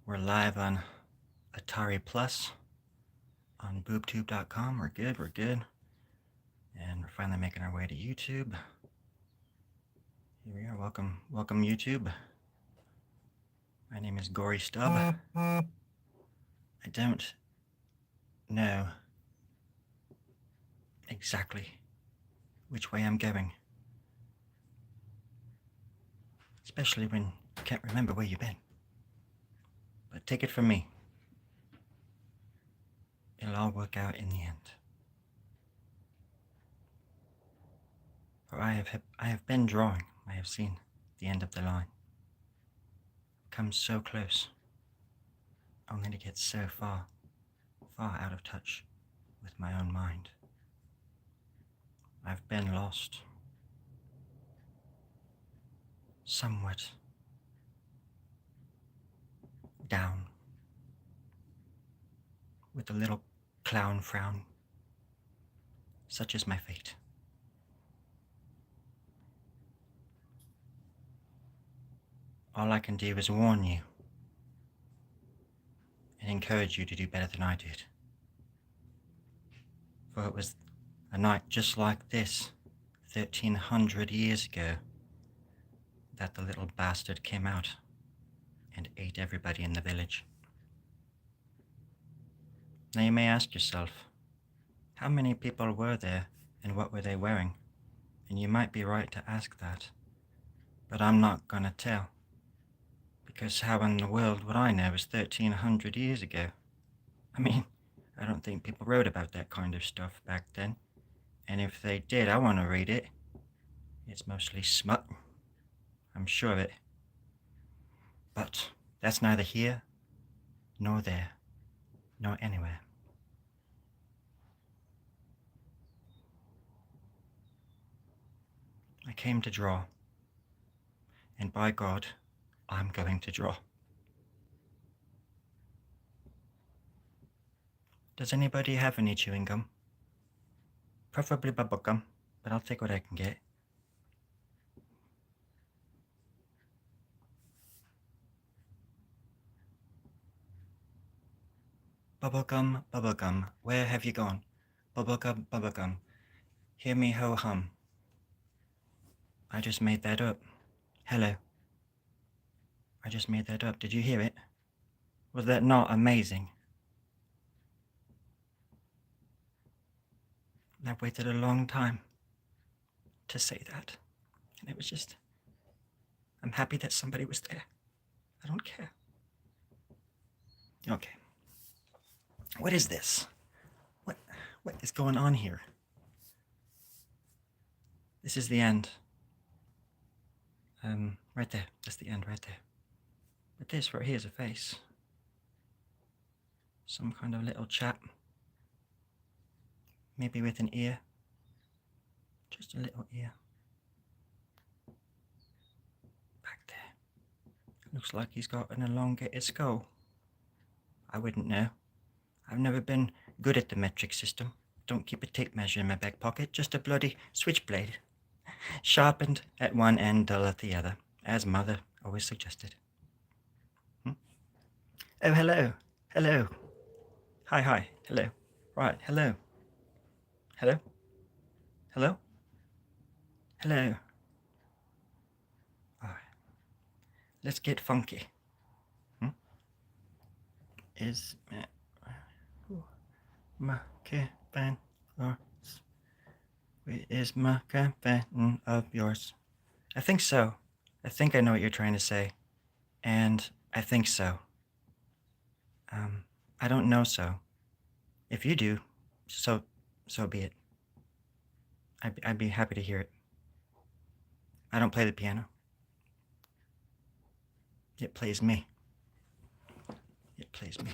We're live on Atari Plus on boobtube.com. We're good, we're good. And we're finally making our way to YouTube. Here we are. Welcome YouTube. My name is Gory Stub. I don't know exactly which way I'm going. Especially when you can't remember where you've been. But take it from me. It'll all work out in the end. For I have been drawing. I have seen the end of the line. Come so close, only to get so far out of touch with my own mind. I've been lost, somewhat down, with a little clown frown. Such is my fate. All I can do is warn you and encourage you to do better than I did. For it was a night just like this, 1,300 years ago, that the little bastard came out and ate everybody in the village. Now you may ask yourself, how many people were there and what were they wearing? And you might be right to ask that. But I'm not gonna tell. Because how in the world would I know? It was 1,300 years ago. I mean, I don't think people wrote about that kind of stuff back then. And if they did, I want to read it. It's mostly smut. I'm sure of it. But that's neither here, nor there, nor anywhere. I came to draw. And by God, I'm going to draw. Does anybody have any chewing gum? Preferably bubble gum, but I'll take what I can get. Bubblegum, where have you gone? Bubblegum, hear me ho hum. I just made that up. Hello. I just made that up. Did you hear it? Was that not amazing? I've waited a long time to say that. And it was just, I'm happy that somebody was there. I don't care. Okay. What is this? What is going on here? This is the end. Right there. That's the end right there. But this right here is a face. Some kind of little chap. Maybe with an ear. Just a little ear. Back there. Looks like he's got an elongated skull. I wouldn't know. I've never been good at the metric system. Don't keep a tape measure in my back pocket, just a bloody switchblade. Sharpened at one end, dull at the other, as Mother always suggested. Oh, hello. Hello. Hi. Hello. Right, hello. Hello? Hello? Hello. All right. Let's get funky. Is my caravan yours? Is my caravan of yours? I think so. I think I know what you're trying to say. And I think so. I don't know so. If you do, so be it. I'd be happy to hear it. I don't play the piano. It plays me. It plays me.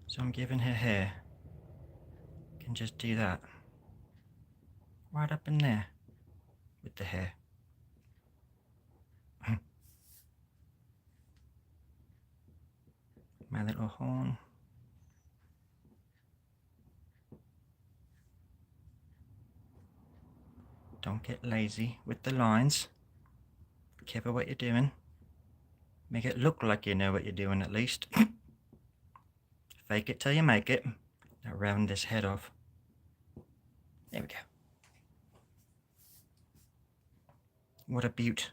So I'm giving her hair. Can just do that. Right up in there. With the hair. My little horn. Don't get lazy with the lines. Careful what you're doing. Make it look like you know what you're doing at least. Fake it till you make it. Now round this head off. There we go. What a beaut.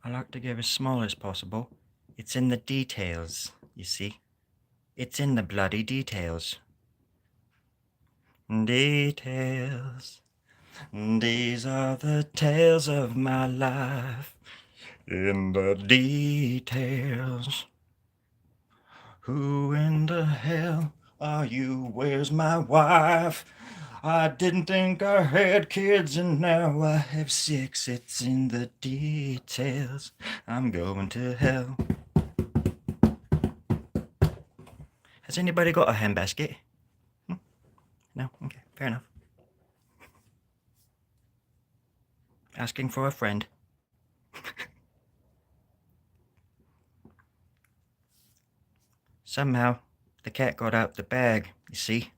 I like to go as small as possible. It's in the details, you see. It's in the bloody details. Details. These are the tales of my life. In the details. Who in the hell are you? Where's my wife? I didn't think I had kids and now I have 6. It's in the details. I'm going to hell. Has anybody got a handbasket? No? Okay, fair enough. Asking for a friend. Somehow, the cat got out the bag, you see?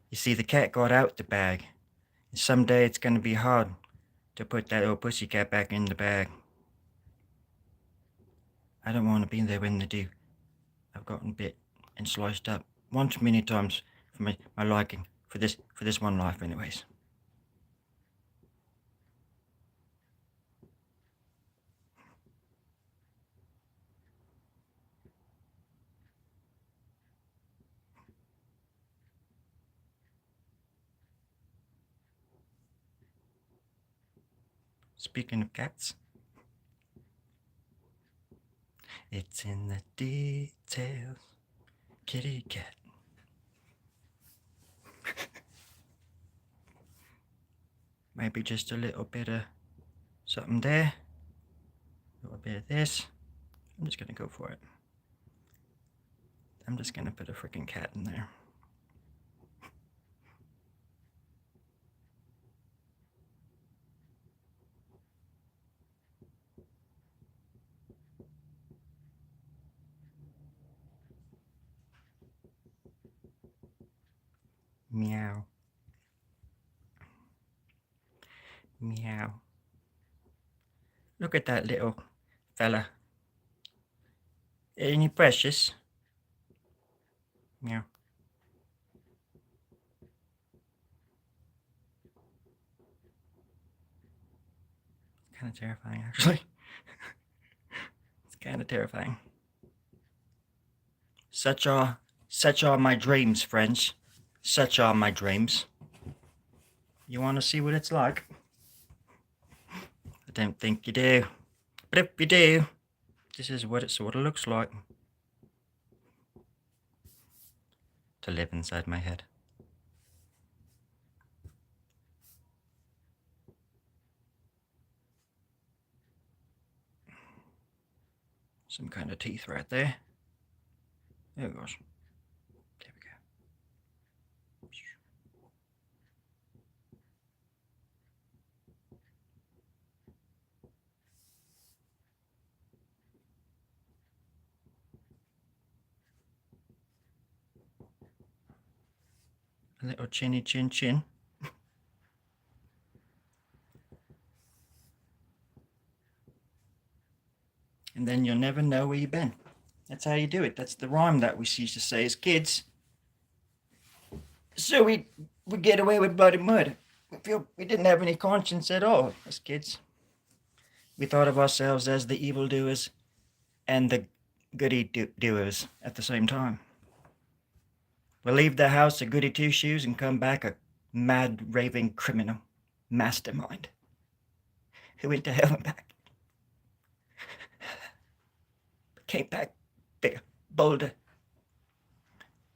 You see, the cat got out the bag. And someday it's gonna be hard to put that old pussycat back in the bag. I don't want to be there when they do. I've gotten bit and sliced up one too many times for my liking for this one life anyways. Speaking of cats, it's in the details, kitty cat. Maybe just a little bit of something there, a little bit of this. I'm just gonna go for it. I'm just gonna put a freaking cat in there. Meow. Meow. Look at that little fella. Ain't he precious? Meow. Kind of terrifying, actually. It's kind of terrifying. Such are my dreams, friends. Such are my dreams. You want to see what it's like? I don't think you do. But if you do, this is what it sort of looks like. To live inside my head. Some kind of teeth right there. There it goes. There we go. A little chinny chin chin. And then you'll never know where you've been. That's how you do it. That's the rhyme that we used to say as kids. So we get away with bloody murder. We didn't have any conscience at all as kids. We thought of ourselves as the evildoers and the goody doers at the same time. We'll leave the house a goody two shoes and come back a mad raving criminal mastermind who went to hell and back. Came back bigger, bolder,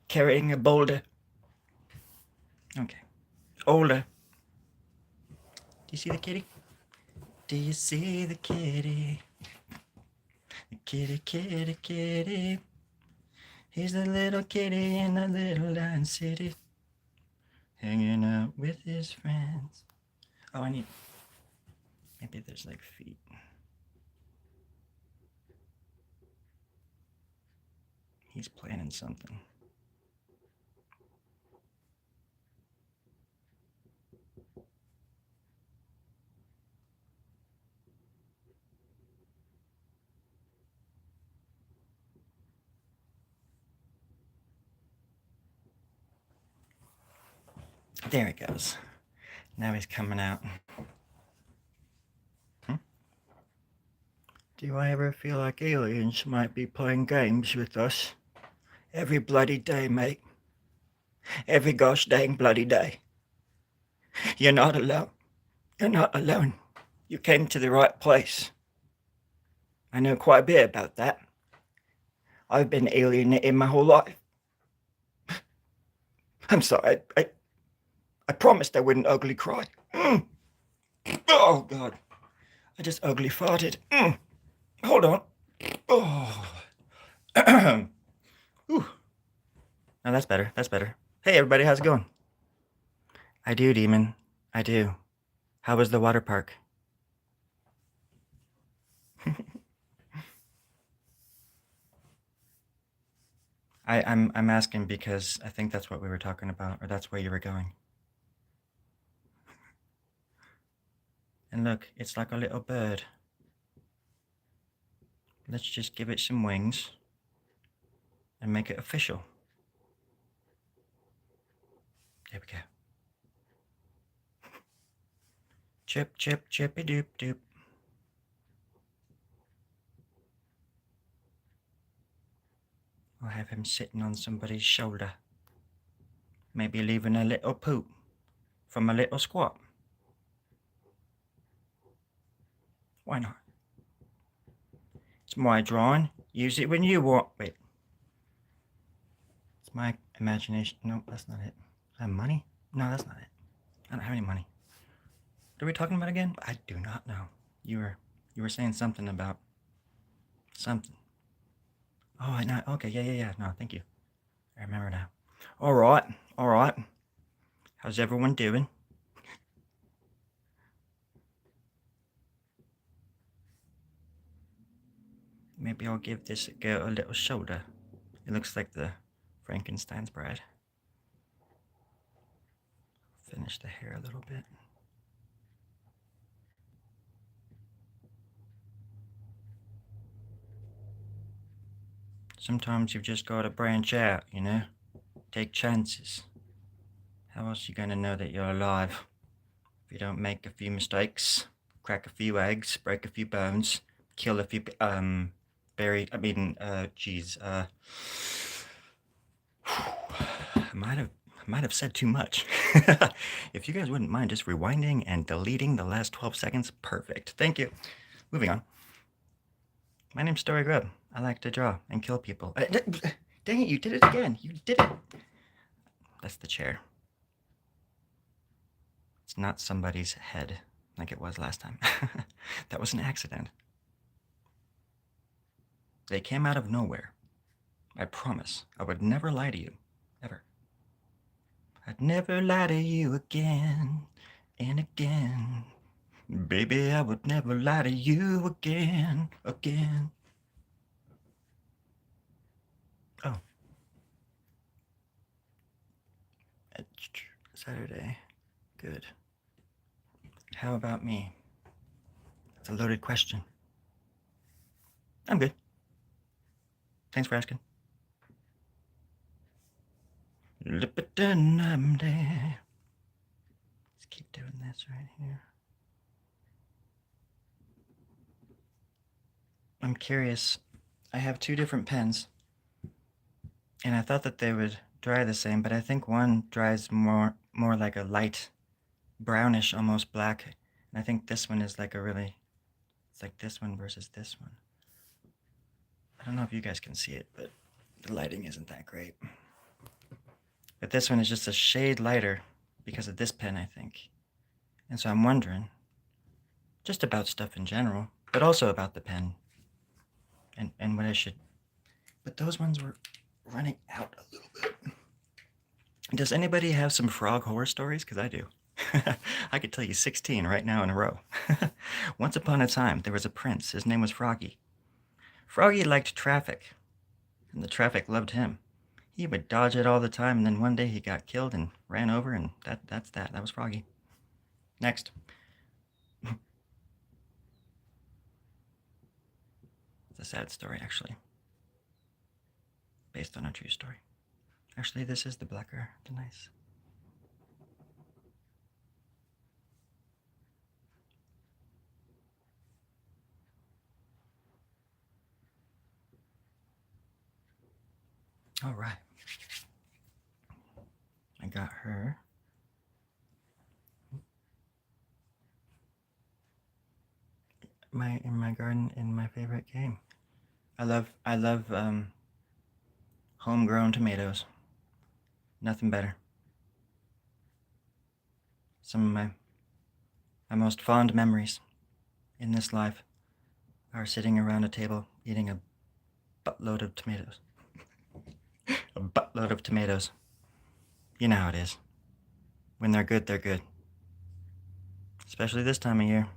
carrying a boulder. Okay, older. Do you see the kitty? Do you see the kitty? The kitty, kitty, kitty. He's the little kitty in the little lion city, hanging out with his friends. Oh, I need. Maybe there's like feet. He's planning something. There he goes. Now he's coming out. Do I ever feel like aliens might be playing games with us? Every bloody day, mate. Every gosh dang bloody day. You're not alone. You're not alone. You came to the right place. I know quite a bit about that. I've been alienated my whole life. I'm sorry. I promised I wouldn't ugly cry. Oh, God. I just ugly farted. Hold on. Oh. Ooh. No, that's better. That's better. Hey, everybody. How's it going? I do, Demon. I do. How was the water park? I'm asking because I think that's what we were talking about, or that's where you were going. And look, it's like a little bird. Let's just give it some wings and make it official. There we go. Chip, chip, chippy doop doop. We'll have him sitting on somebody's shoulder. Maybe leaving a little poop from a little squat. Why not? It's my drawing. Use it when you want. Wait. It's my imagination. No, that's not it. I have money? No, that's not it. I don't have any money. What are we talking about again? I do not know. You were saying something about something. Oh, I know. Okay, yeah. No, thank you. I remember now. All right. How's everyone doing? Maybe I'll give this girl a little shoulder. It looks like the Frankenstein's bride. Finish the hair a little bit. Sometimes you've just got to branch out, you know? Take chances. How else are you going to know that you're alive? If you don't make a few mistakes, crack a few eggs, break a few bones, kill a few, bury, I might have said too much. If you guys wouldn't mind just rewinding and deleting the last 12 seconds, perfect. Thank you. Moving on. My name's Story Grub. I like to draw and kill people. Dang it, you did it again. You did it. That's the chair. It's not somebody's head like it was last time. That was an accident. They came out of nowhere. I promise I would never lie to you. Ever. I'd never lie to you again and again. Baby, I would never lie to you again. Oh. Saturday. Good. How about me? That's a loaded question. I'm good. Thanks for asking. Let's keep doing this right here. I'm curious. I have two different pens, and I thought that they would dry the same, but I think one dries more like a light brownish, almost black, and I think this one is like it's like this one versus this one. I don't know if you guys can see it, but the lighting isn't that great. But this one is just a shade lighter because of this pen, I think. And so I'm wondering, just about stuff in general, but also about the pen and what I should. But those ones were running out a little bit. Does anybody have some frog horror stories? Because I do. I could tell you 16 right now in a row. Once upon a time, there was a prince. His name was Froggy. Froggy liked traffic, and the traffic loved him. He would dodge it all the time, and then one day he got killed and ran over, and that's that. That was Froggy. Next. It's a sad story, actually. Based on a true story. Actually, this is the Blacker Denise. All right. I got her. In my garden in my favorite game. I love homegrown tomatoes. Nothing better. Some of my most fond memories in this life are sitting around a table eating a buttload of tomatoes. A buttload of tomatoes. You know how it is. When they're good, they're good. Especially this time of year.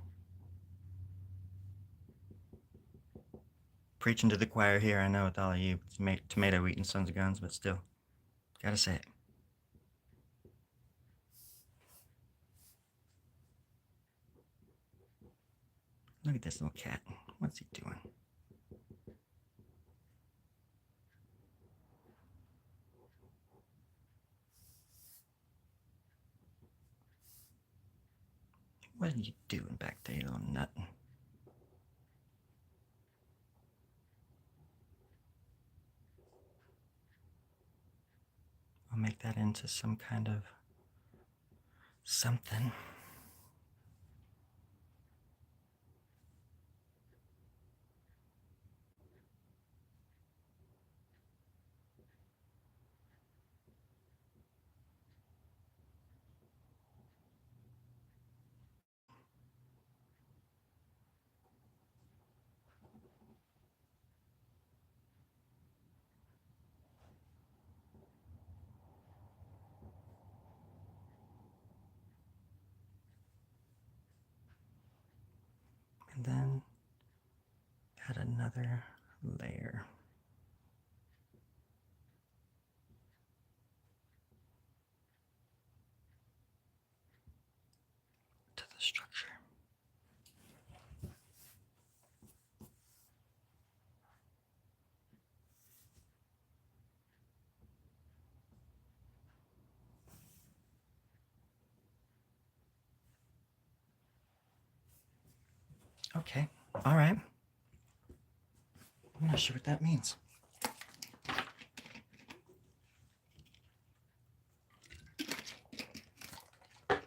Preaching to the choir here, I know, with all of you tomato eating sons of guns, but still, gotta say it. Look at this little cat. What's he doing? What are you doing back there, you little nut? I'll make that into some kind of something. And then add another layer. To the structure. Okay, all right. I'm not sure what that means. Let's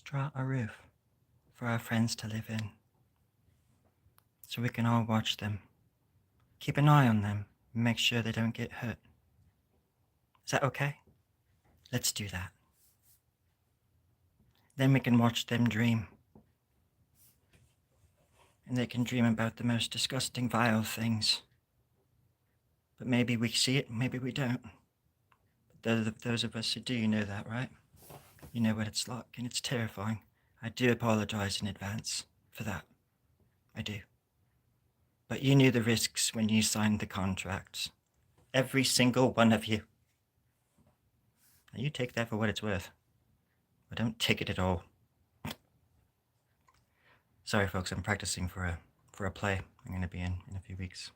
draw a roof for our friends to live in, so we can all watch them. Keep an eye on them and make sure they don't get hurt. Is that okay? Let's do that. Then we can watch them dream. And they can dream about the most disgusting, vile things. But maybe we see it, maybe we don't. But those of us who do, you know that, right? You know what it's like, and it's terrifying. I do apologize in advance for that. I do. But you knew the risks when you signed the contracts. Every single one of you. Now you take that for what it's worth. But don't take it at all. Sorry, folks, I'm practicing for a play I'm going to be in a few weeks.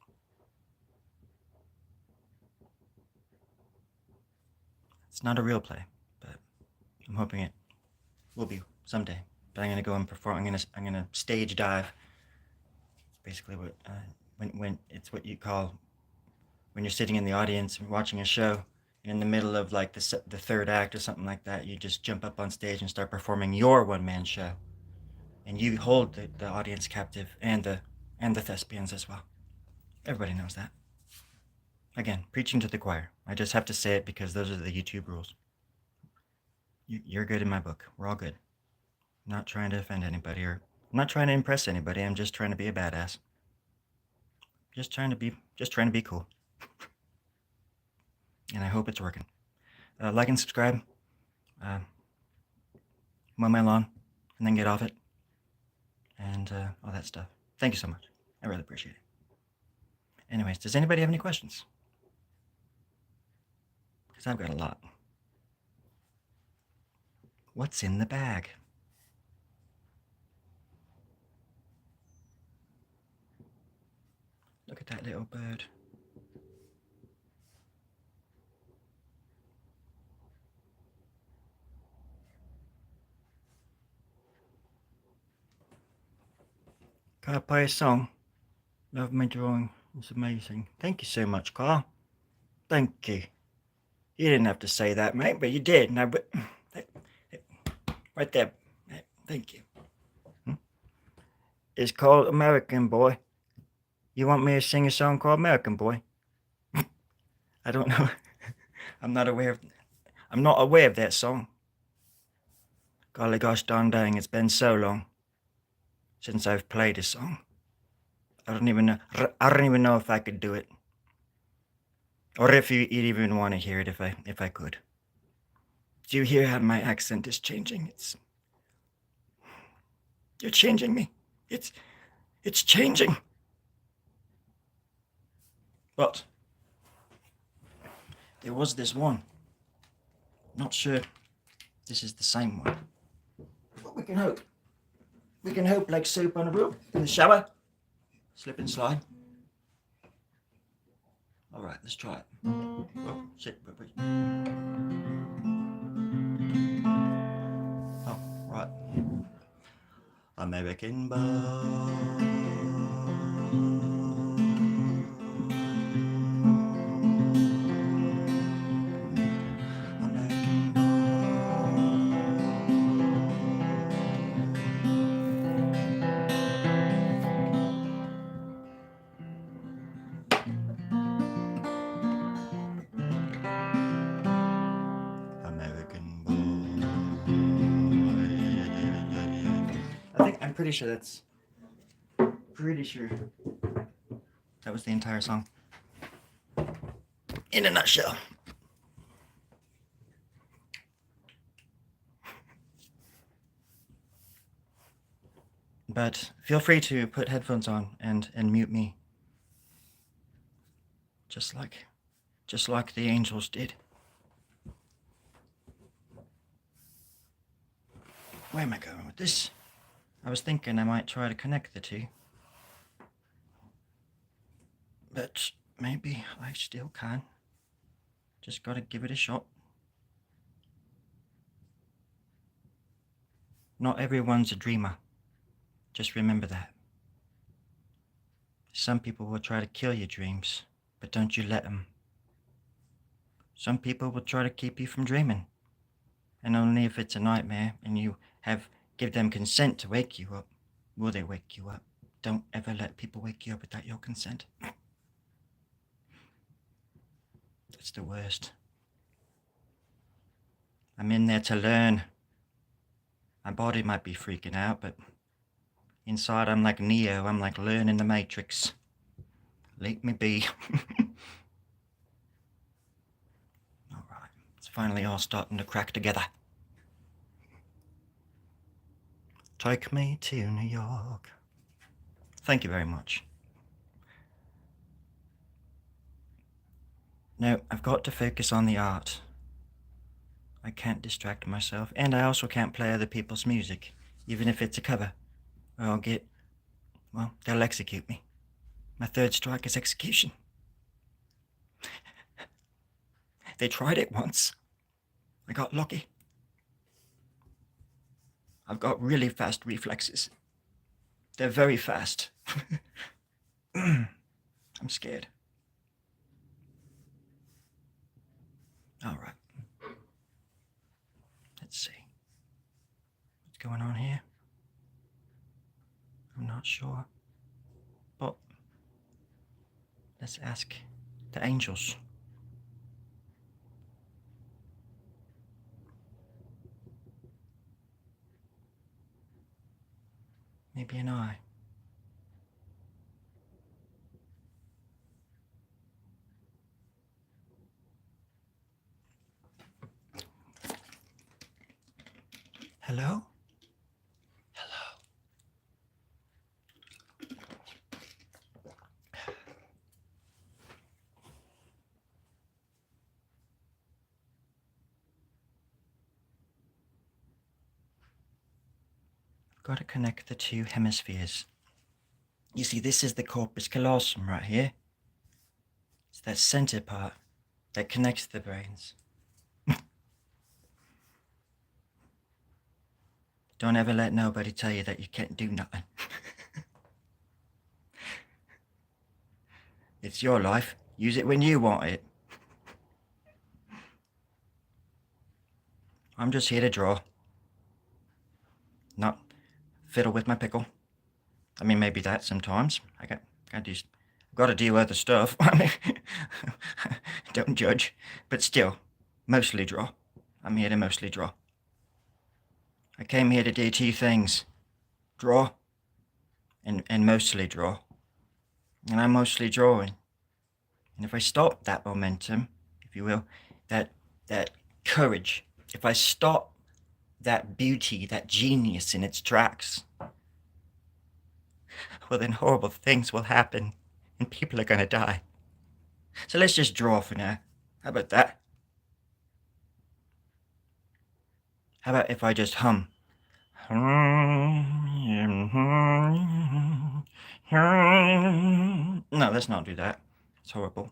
It's not a real play, but I'm hoping it will be someday. But I'm going to go and perform. I'm going to stage dive. It's basically what when it's what you call when you're sitting in the audience and watching a show, and in the middle of like the third act or something like that, you just jump up on stage and start performing your one-man show, and you hold the audience captive and the thespians as well. Everybody knows that. Again, preaching to the choir. I just have to say it because those are the YouTube rules. You're good in my book. We're all good. I'm not trying to offend anybody, or I'm not trying to impress anybody. I'm just trying to be a badass. Just trying to be cool. And I hope it's working. Like and subscribe. Mow my lawn, and then get off it, and all that stuff. Thank you so much. I really appreciate it. Anyways, does anybody have any questions? Because I've got a lot. What's in the bag? Look at that little bird. Can I play a song? Love my drawing. It's amazing. Thank you so much, Carl. Thank you. You didn't have to say that, mate, but you did. No, but right there. Thank you. It's called American Boy. You want me to sing a song called American Boy? I don't know. I'm not aware of that song. Golly gosh darn dang, it's been so long since I've played a song. I don't even know if I could do it. Or if you'd even want to hear it if I could. Do you hear how my accent is changing? You're changing me. It's changing. But there was this one. Not sure this is the same one. But we can hope. We can hope like soap on a rope in the shower. Slip and slide. All right, let's try it. Oh, shit, wait. Oh, right. American Boy. I'm pretty sure that was the entire song. In a nutshell. But feel free to put headphones on and mute me. Just like the angels did. Where am I going with this? I was thinking I might try to connect the two. But maybe I still can. Just gotta give it a shot. Not everyone's a dreamer. Just remember that. Some people will try to kill your dreams, but don't you let them. Some people will try to keep you from dreaming. And only if it's a nightmare and you give them consent to wake you up, will they wake you up. Don't ever let people wake you up without your consent. That's the worst. I'm in there to learn. My body might be freaking out, but inside I'm like Neo. I'm like learning the Matrix. Let me be. All right, it's finally all starting to crack together. Take me to New York. Thank you very much. No, I've got to focus on the art. I can't distract myself, and I also can't play other people's music, even if it's a cover. Or they'll execute me. My third strike is execution. They tried it once. I got lucky. I've got really fast reflexes. They're very fast. I'm scared. All right. Let's see. What's going on here? I'm not sure. But let's ask the angels. Maybe an eye. Hello? Hello? got to connect the two hemispheres. You see, this is the corpus callosum right here. It's that center part that connects the brains. Don't ever let nobody tell you that you can't do nothing. It's your life. Use it when you want it. I'm just here to draw. Not fiddle with my pickle. I mean, maybe that sometimes. Gotta deal with other stuff. Don't judge. But still, mostly draw. I'm here to mostly draw. I came here to do two things. Draw and mostly draw. And I'm mostly drawing. And if I stop that momentum, if you will, that courage, if I stop that beauty, that genius in its tracks, well, then horrible things will happen and people are gonna die. So let's just draw for now. How about that? How about if I just hum? No, let's not do that. It's horrible.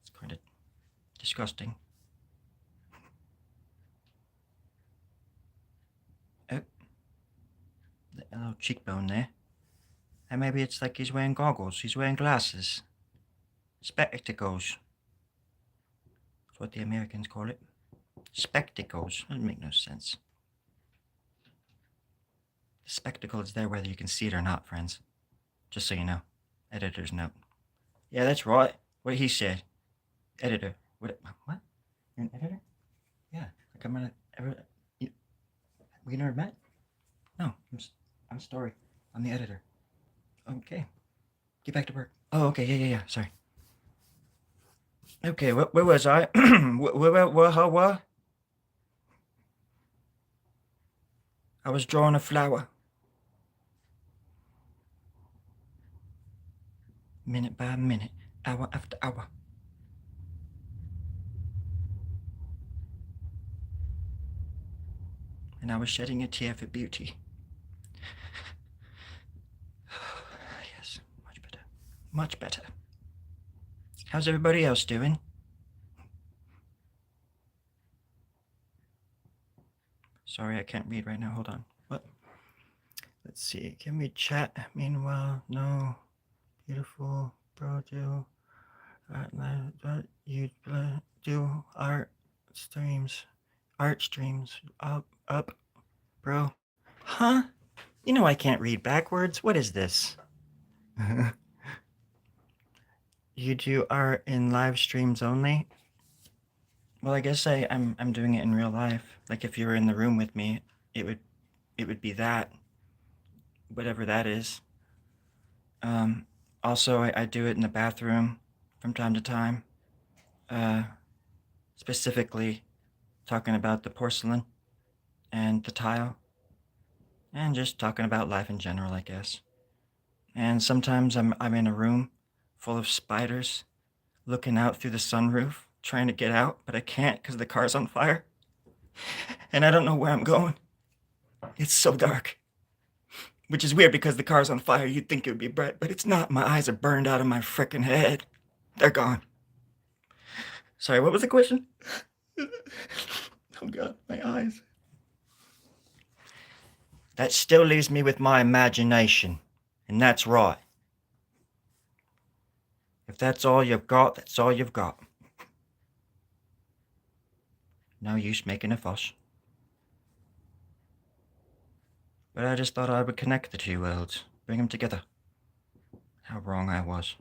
It's kind of disgusting. Oh, a little cheekbone there. And maybe it's like he's wearing goggles. He's wearing glasses. Spectacles. That's what the Americans call it. Spectacles. Doesn't make no sense. The spectacle is there whether you can see it or not, friends. Just so you know. Editor's note. Yeah, that's right. What he said. Editor. What? You're an editor? Yeah. Like I'm gonna ever. We never met? No. I'm Story. I'm the editor. Okay. Get back to work. Oh, okay. Yeah. Sorry. Okay, where was I? What? I was drawing a flower. Minute by minute, hour after hour. And I was shedding a tear for beauty. Yes, much better. Much better. How's everybody else doing? Sorry, I can't read right now. Hold on. What? Let's see. Can we chat? Meanwhile, no. Beautiful, bro. Do you do art streams? Art streams. Up, bro. Huh? You know I can't read backwards. What is this? You do art in live streams only? Well, I guess I'm doing it in real life. Like if you were in the room with me, it would be that, whatever that is. Also, I do it in the bathroom from time to time. Specifically talking about the porcelain and the tile, and just talking about life in general, I guess. And sometimes I'm in a room full of spiders, looking out through the sunroof, trying to get out, but I can't because the car's on fire. And I don't know where I'm going. It's so dark. Which is weird because the car's on fire. You'd think it would be bright, but it's not. My eyes are burned out of my frickin' head. They're gone. Sorry, what was the question? Oh God, my eyes. That still leaves me with my imagination. And that's right. If that's all you've got, that's all you've got. No use making a fuss. But I just thought I would connect the two worlds, bring them together. How wrong I was.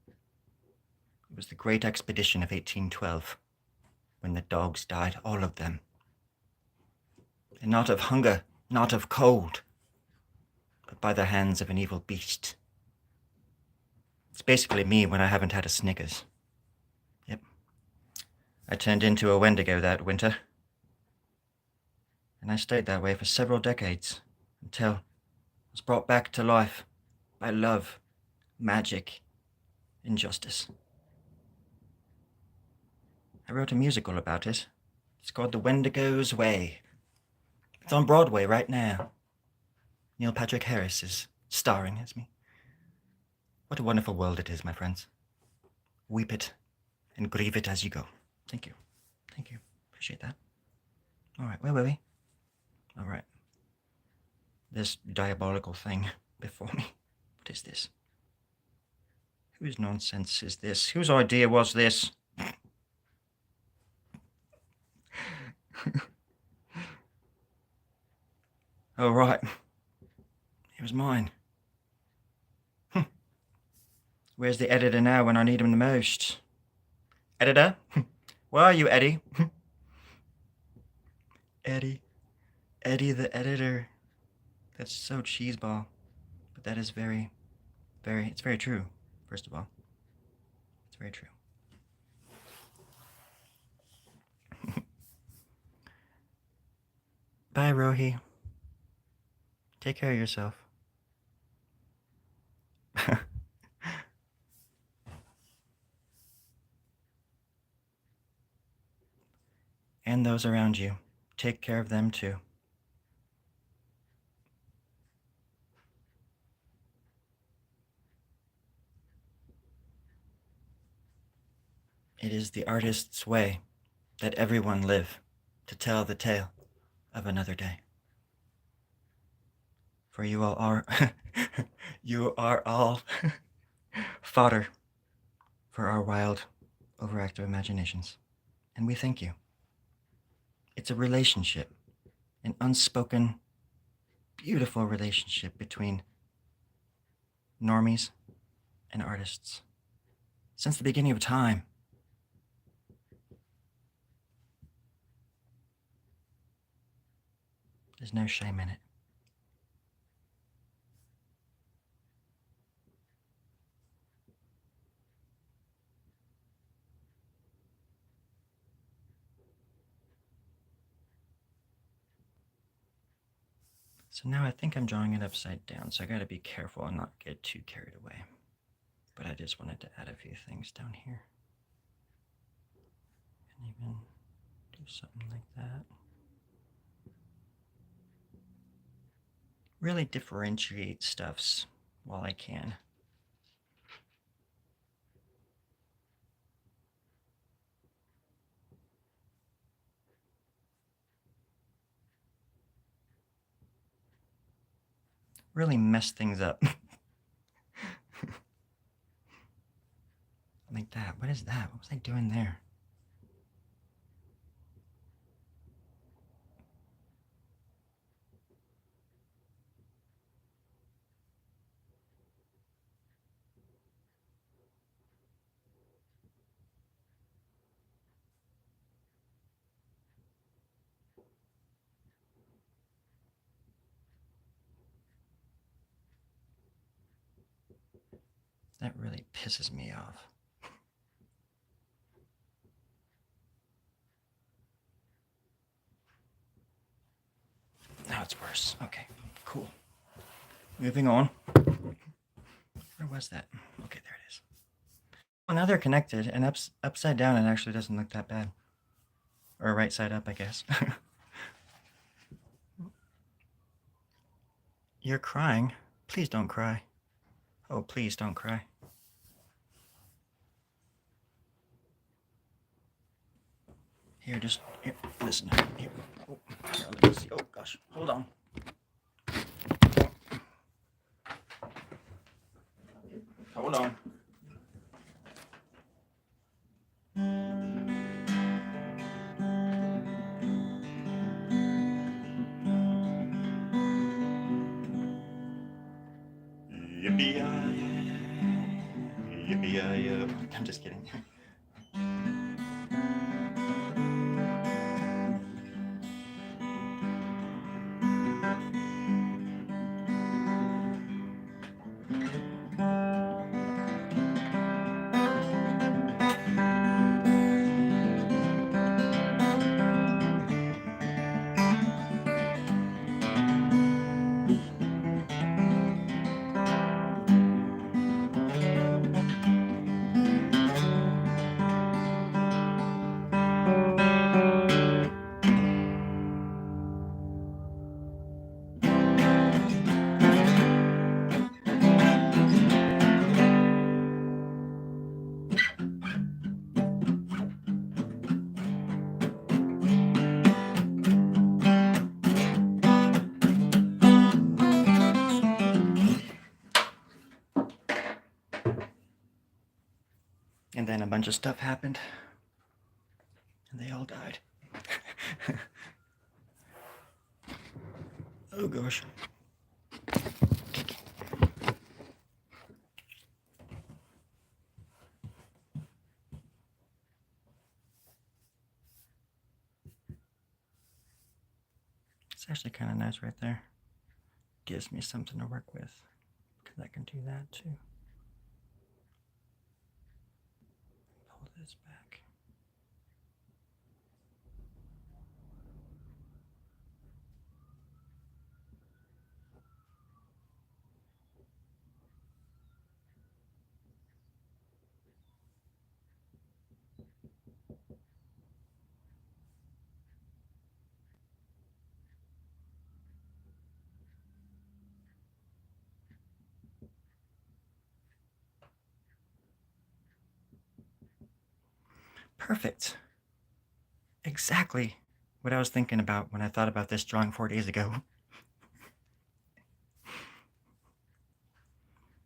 It was the Great Expedition of 1812, when the dogs died, all of them. And not of hunger, not of cold, but by the hands of an evil beast. It's basically me when I haven't had a Snickers. Yep. I turned into a Wendigo that winter. And I stayed that way for several decades, until I was brought back to life by love, magic, and justice. I wrote a musical about it. It's called The Wendigo's Way. It's on Broadway right now. Neil Patrick Harris is starring as me. What a wonderful world it is, my friends. Weep it and grieve it as you go. Thank you. Thank you. Appreciate that. All right, where were we? All right. This diabolical thing before me. What is this? Whose nonsense is this? Whose idea was this? Oh, right. It was mine. Where's the editor now when I need him the most? Editor? Where are you, Eddie? Eddie. Eddie the editor. That's so cheeseball. But that is it's very true, first of all. It's very true. Bye, Rohi. Take care of yourself. And those around you. Take care of them too. It is the artist's way that everyone live to tell the tale of another day. For you all are, you are all fodder for our wild, overactive imaginations. And we thank you. It's a relationship, an unspoken, beautiful relationship between normies and artists. Since the beginning of time. There's no shame in it. So now I think I'm drawing it upside down, so I gotta be careful and not get too carried away. But I just wanted to add a few things down here. And even do something like that. Really differentiate stuffs while I can. Really mess things up. Like that. What is that? What was I doing there? That really pisses me off. Now it's worse. Okay, cool. Moving on. Where was that? Okay, there it is. Well, now they're connected, and upside down it actually doesn't look that bad. Or right side up, I guess. You're crying. Please don't cry. Oh, please don't cry. Here, just here, listen. Here. Oh, here, let me see. Oh gosh, hold on. Hold on. Yippee-yi-yi, yippee-yi-yi. I'm just kidding. And then a bunch of stuff happened. And they all died. Oh gosh. It's actually kind of nice right there. Gives me something to work with, because I can do that too. Pull this back. Perfect. Exactly what I was thinking about when I thought about this drawing 4 days ago.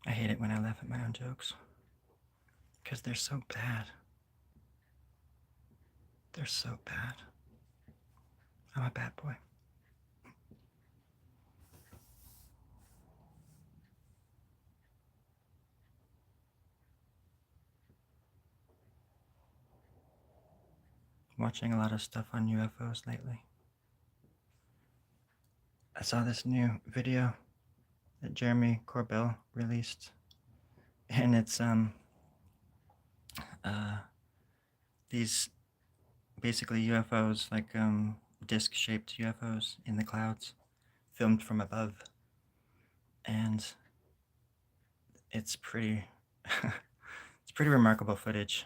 I hate it when I laugh at my own jokes, because they're so bad. They're so bad. I'm a bad boy. Watching a lot of stuff on UFOs lately. I saw this new video that Jeremy Corbell released, and it's these basically UFOs, like disc-shaped UFOs in the clouds, filmed from above, and it's pretty it's pretty remarkable footage,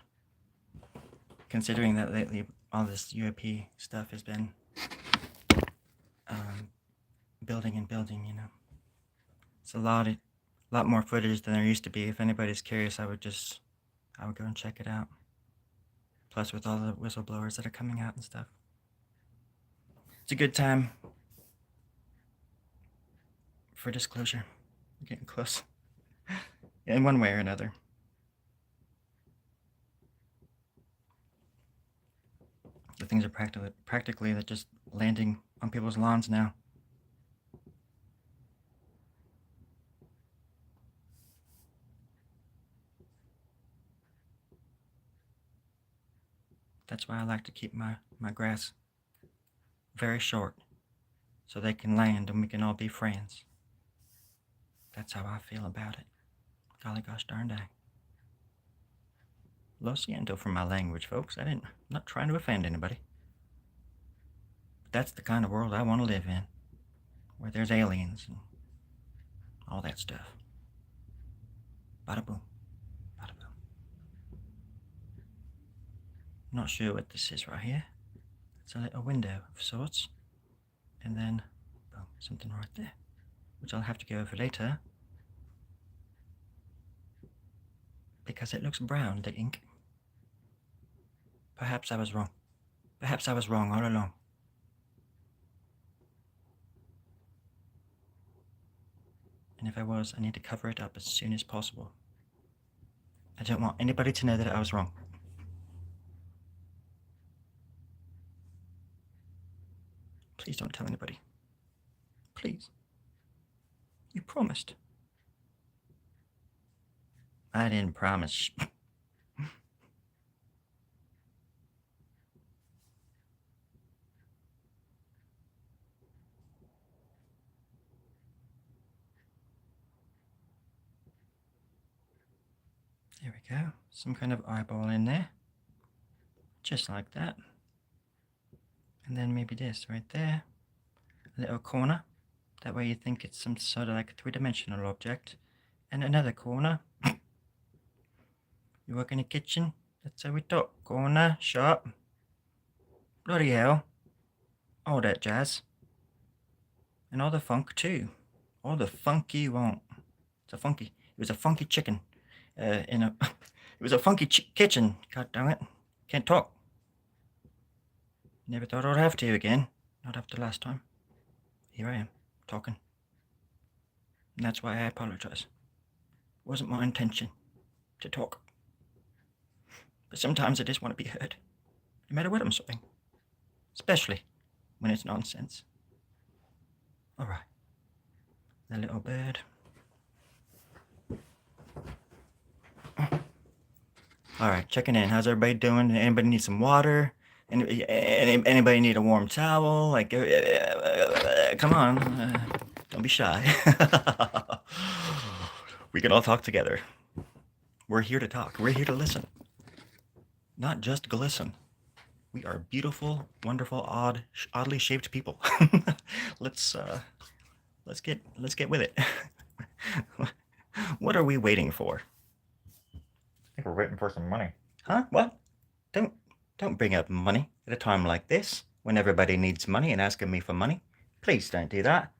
considering that lately all this UAP stuff has been building and building, you know. It's a lot more footage than there used to be. If anybody's curious, I would go and check it out. Plus with all the whistleblowers that are coming out and stuff. It's a good time for disclosure. We're getting close. In one way or another. The things are practically just landing on people's lawns now. That's why I like to keep my grass very short, so they can land and we can all be friends. That's how I feel about it. Golly gosh darn dang. Lo siento for my language, folks. I'm not trying to offend anybody. But that's the kind of world I want to live in, where there's aliens and all that stuff. Bada boom. Bada boom. Not sure what this is right here. It's a little window of sorts. And then, boom, something right there, which I'll have to go over later, because it looks brown, the ink. Perhaps I was wrong. Perhaps I was wrong all along. And if I was, I need to cover it up as soon as possible. I don't want anybody to know that I was wrong. Please don't tell anybody. Please. You promised. I didn't promise. There we go. Some kind of eyeball in there. Just like that. And then maybe this right there. A little corner. That way you think it's some sort of like a three-dimensional object. And another corner. You work in a kitchen? That's how we talk. Corner, sharp. Bloody hell. All that jazz. And all the funk too. All the funk you want. It was a funky chicken. It was a funky kitchen. God damn it. Can't talk. Never thought I'd have to again. Not after last time. Here I am, talking. And that's why I apologize. Wasn't my intention to talk. But sometimes I just want to be heard, no matter what I'm saying. Especially when it's nonsense. All right. The little bird. All right, checking in. How's everybody doing? Anybody need some water? Anybody need a warm towel? Like, come on, don't be shy. We can all talk together. We're here to talk. We're here to listen, not just glisten. We are beautiful, wonderful, oddly shaped people. let's get with it. What are we waiting for? I think we're waiting for some money. Huh? What? Don't bring up money at a time like this when everybody needs money and asking me for money. Please don't do that.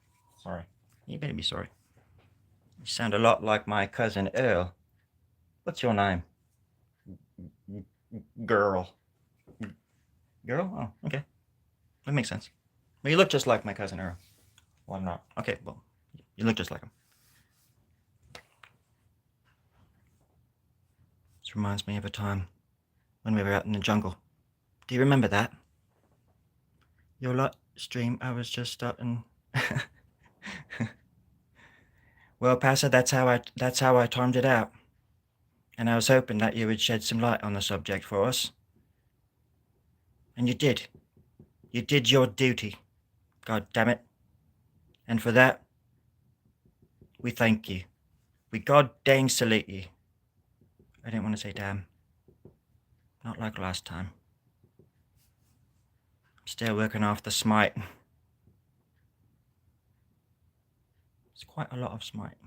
Sorry. You better be sorry. You sound a lot like my cousin Earl. What's your name? Girl. Girl? Oh, okay. That makes sense. Well, you look just like my cousin Earl. Well, I'm not. Okay, well, you look just like him. This reminds me of a time when we were out in the jungle. Do you remember that? Your lot stream, I was just starting. Well, Pastor, that's how I timed it out. And I was hoping that you would shed some light on the subject for us. And you did. You did your duty. God damn it. And for that, we thank you. We god dang salute you. I didn't want to say damn. Not like last time. I'm still working off the smite. It's quite a lot of smite.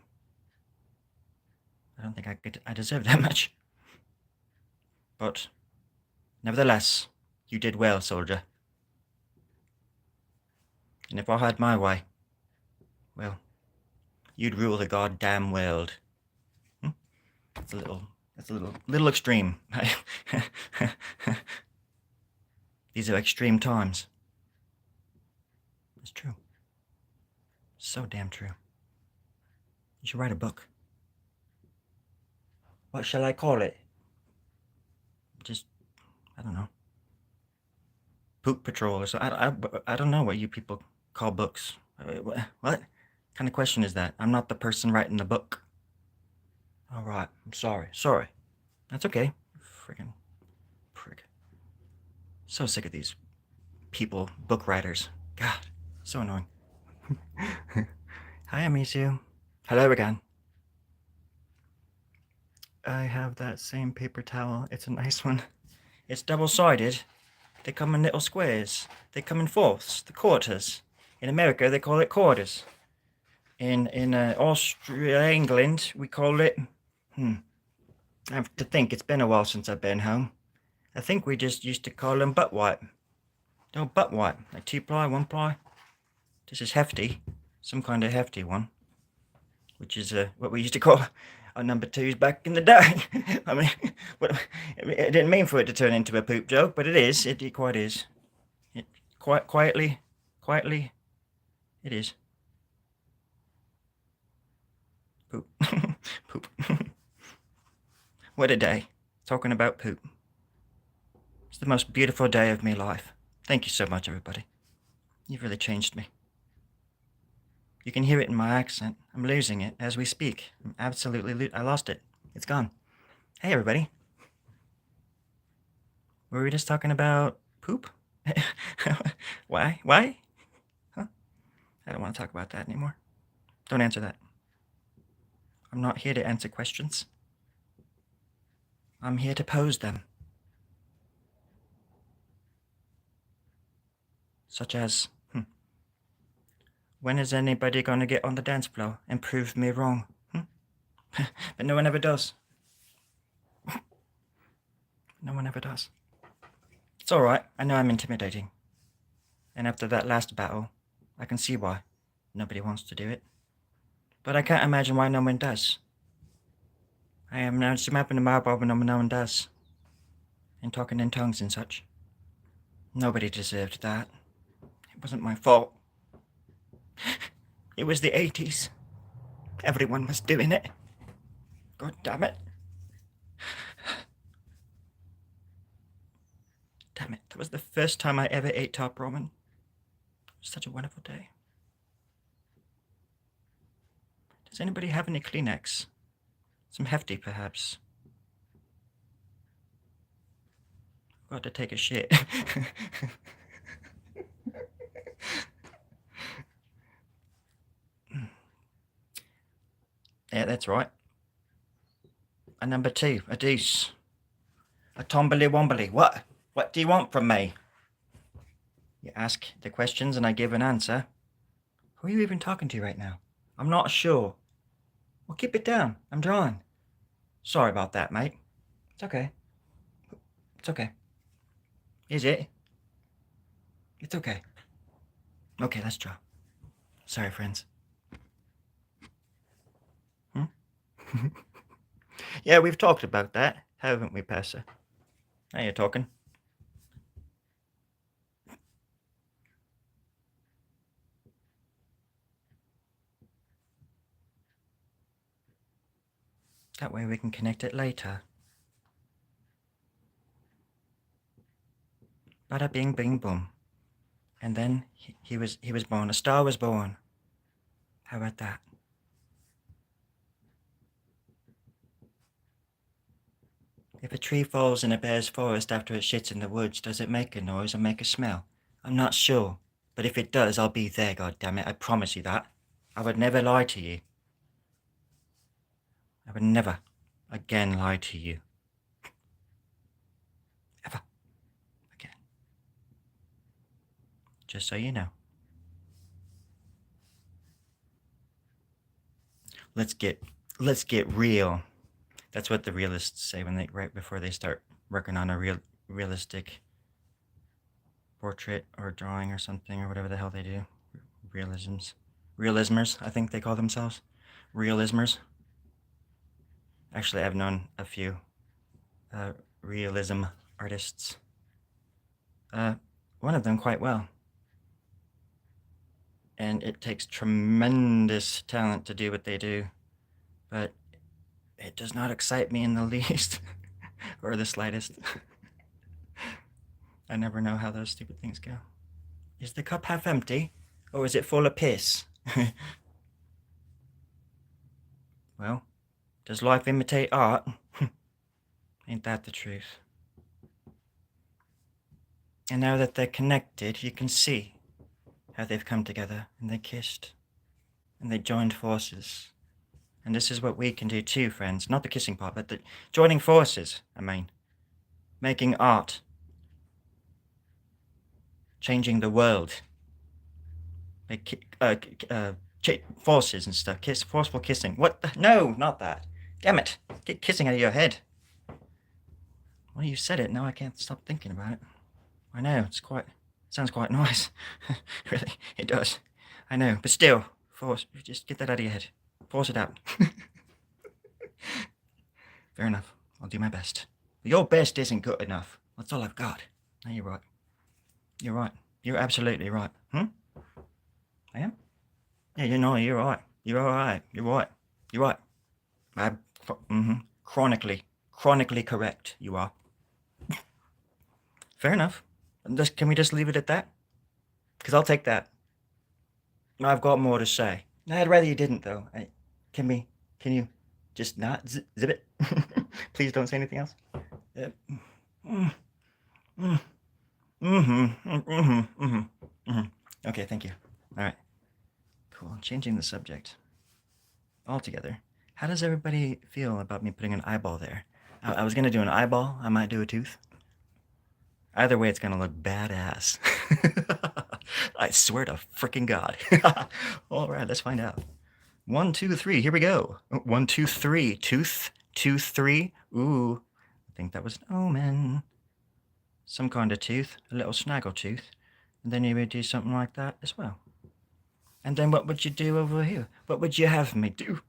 I don't think I deserve that much. But, nevertheless, you did well, soldier. And if I had my way, well, you'd rule the goddamn world. That's a little extreme. These are extreme times. It's true. So damn true. You should write a book. What shall I call it? Just, I don't know. Poop Patrol or so. I don't know what you people call books. What kind of question is that? I'm not the person writing the book. All right, I'm sorry. Sorry. That's okay. Friggin' prick. So sick of these people, book writers. God, so annoying. Hi, Amisu. Hello again. I have that same paper towel. It's a nice one. It's double-sided. They come in little squares. They come in fourths, the quarters. In America, they call it quarters. In Austria, England, we call it... I have to think. It's been a while since I've been home. I think we just used to call them butt wipe. No, butt wipe. Like 2-ply, 1-ply. This is hefty. Some kind of hefty one. Which is what we used to call our number 2s back in the day. I mean, I didn't mean for it to turn into a poop joke, but it is. It quite is. It quietly, it is. Poop. Poop. What a day. Talking about poop. It's the most beautiful day of my life. Thank you so much, everybody. You've really changed me. You can hear it in my accent. I'm losing it as we speak. I'm absolutely I lost it. It's gone. Hey, everybody. Were we just talking about poop? Why? Huh? I don't want to talk about that anymore. Don't answer that. I'm not here to answer questions. I'm here to pose them. Such as, when is anybody going to get on the dance floor and prove me wrong? But no one ever does. No one ever does. It's alright, I know I'm intimidating. And after that last battle, I can see why nobody wants to do it. But I can't imagine why no one does. I am now smapping the marble when no one does. And talking in tongues and such. Nobody deserved that. It wasn't my fault. It was the 80s. Everyone was doing it. God damn it. Damn it, that was the first time I ever ate top ramen. It was such a wonderful day. Does anybody have any Kleenex? Some hefty, perhaps? I've got to take a shit. Yeah, that's right. A number 2, a deuce. A tombly wombly. What? What do you want from me? You ask the questions and I give an answer. Who are you even talking to right now? I'm not sure. Well, keep it down. I'm drawing. Sorry about that, mate. It's okay. It's okay. Is it? It's okay. Okay, let's draw. Sorry, friends. Yeah, we've talked about that, haven't we, Passer? Now you're talking. That way we can connect it later. Bada bing bing boom. And then he was born. A star was born. How about that? If a tree falls in a bear's forest after it shits in the woods, does it make a noise or make a smell? I'm not sure. But if it does, I'll be there, goddammit. I promise you that. I would never lie to you. I would never again lie to you. Ever. Again. Just so you know. Let's get real. That's what the realists say when they right before they start working on a realistic portrait or drawing or something or whatever the hell they do. Realismers, I think they call themselves. Realismers. Actually, I've known a few realism artists. One of them quite well. And it takes tremendous talent to do what they do, but it does not excite me in the least, or the slightest. I never know how those stupid things go. Is the cup half empty, or is it full of piss? Well, does life imitate art? Ain't that the truth? And now that they're connected, you can see how they've come together, and they kissed, and they joined forces. And this is what we can do too, friends. Not the kissing part, but the joining forces, I mean. Making art. Changing the world. Forces and stuff. Forceful kissing. What? No, not that. Damn it. Get kissing out of your head. Well, you said it. Now I can't stop thinking about it. I know. Sounds quite nice. Really, it does. I know. But still, just get that out of your head. Force it out. Fair enough. I'll do my best. But your best isn't good enough. That's all I've got. No, you're right. You're right. You're absolutely right. I am? Yeah, you're right. You're all right. You're right. You're right. Chronically correct, you are. Fair enough. Can we just leave it at that? Because I'll take that. I've got more to say. I'd rather you didn't, though. Can you just not zip it? Please don't say anything else. Okay, thank you. All right. Cool. Changing the subject altogether. How does everybody feel about me putting an eyeball there? I was going to do an eyeball. I might do a tooth. Either way, it's going to look badass. I swear to freaking God. All right, let's find out. 1, 2, 3. Here we go. 1, 2, 3. Tooth. 2, 3. Ooh. I think that was an omen. Some kind of tooth. A little snaggle tooth. And then you would do something like that as well. And then what would you do over here? What would you have me do?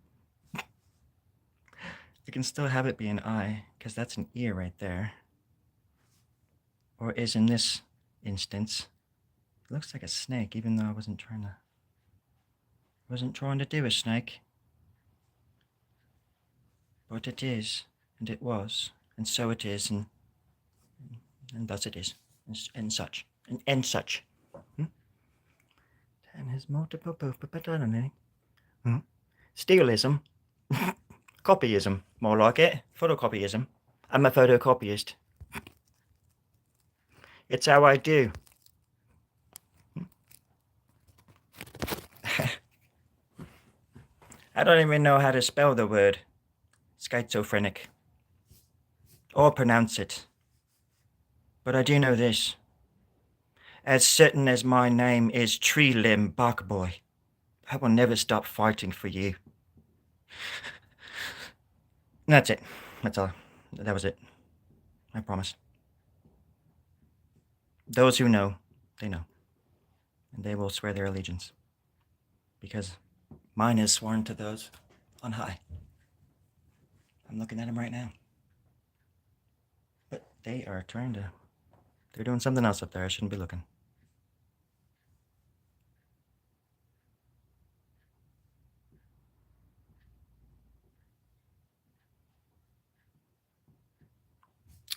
You can still have it be an eye, because that's an ear right there. Or is in this instance. It looks like a snake, even though I wasn't trying to do a snake. But it is, and it was, and so it is, and thus it is. and such. And such. And his multiple paternity. Steelism. Copyism, more like it. Photocopyism. I'm a photocopyist. It's how I do. I don't even know how to spell the word schizophrenic or pronounce it. But I do know this. As certain as my name is Tree Limb Bark Boy, I will never stop fighting for you. That's it. That's all. That was it. I promise. Those who know, they know. And they will swear their allegiance. Because mine is sworn to those on high. I'm looking at them right now. But they are trying to... They're doing something else up there. I shouldn't be looking.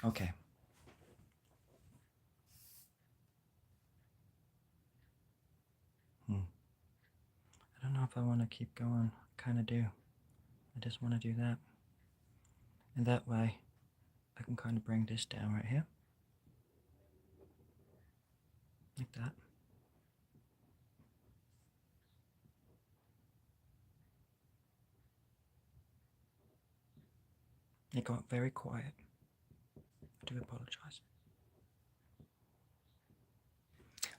Okay. I don't know if I want to keep going. I kind of do. I just want to do that. And that way, I can kind of bring this down right here. Like that. It got very quiet. I do apologize.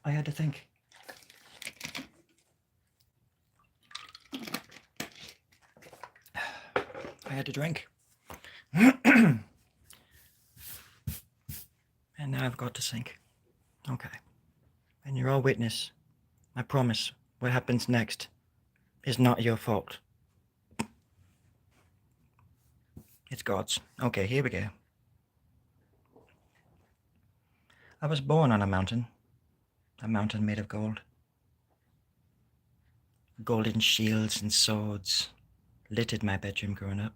I had to think. I had to drink. And now I've got to sink. Okay. And you're all witness. I promise, what happens next is not your fault. It's God's. Okay, here we go. I was born on a mountain made of gold. Golden shields and swords littered my bedroom growing up.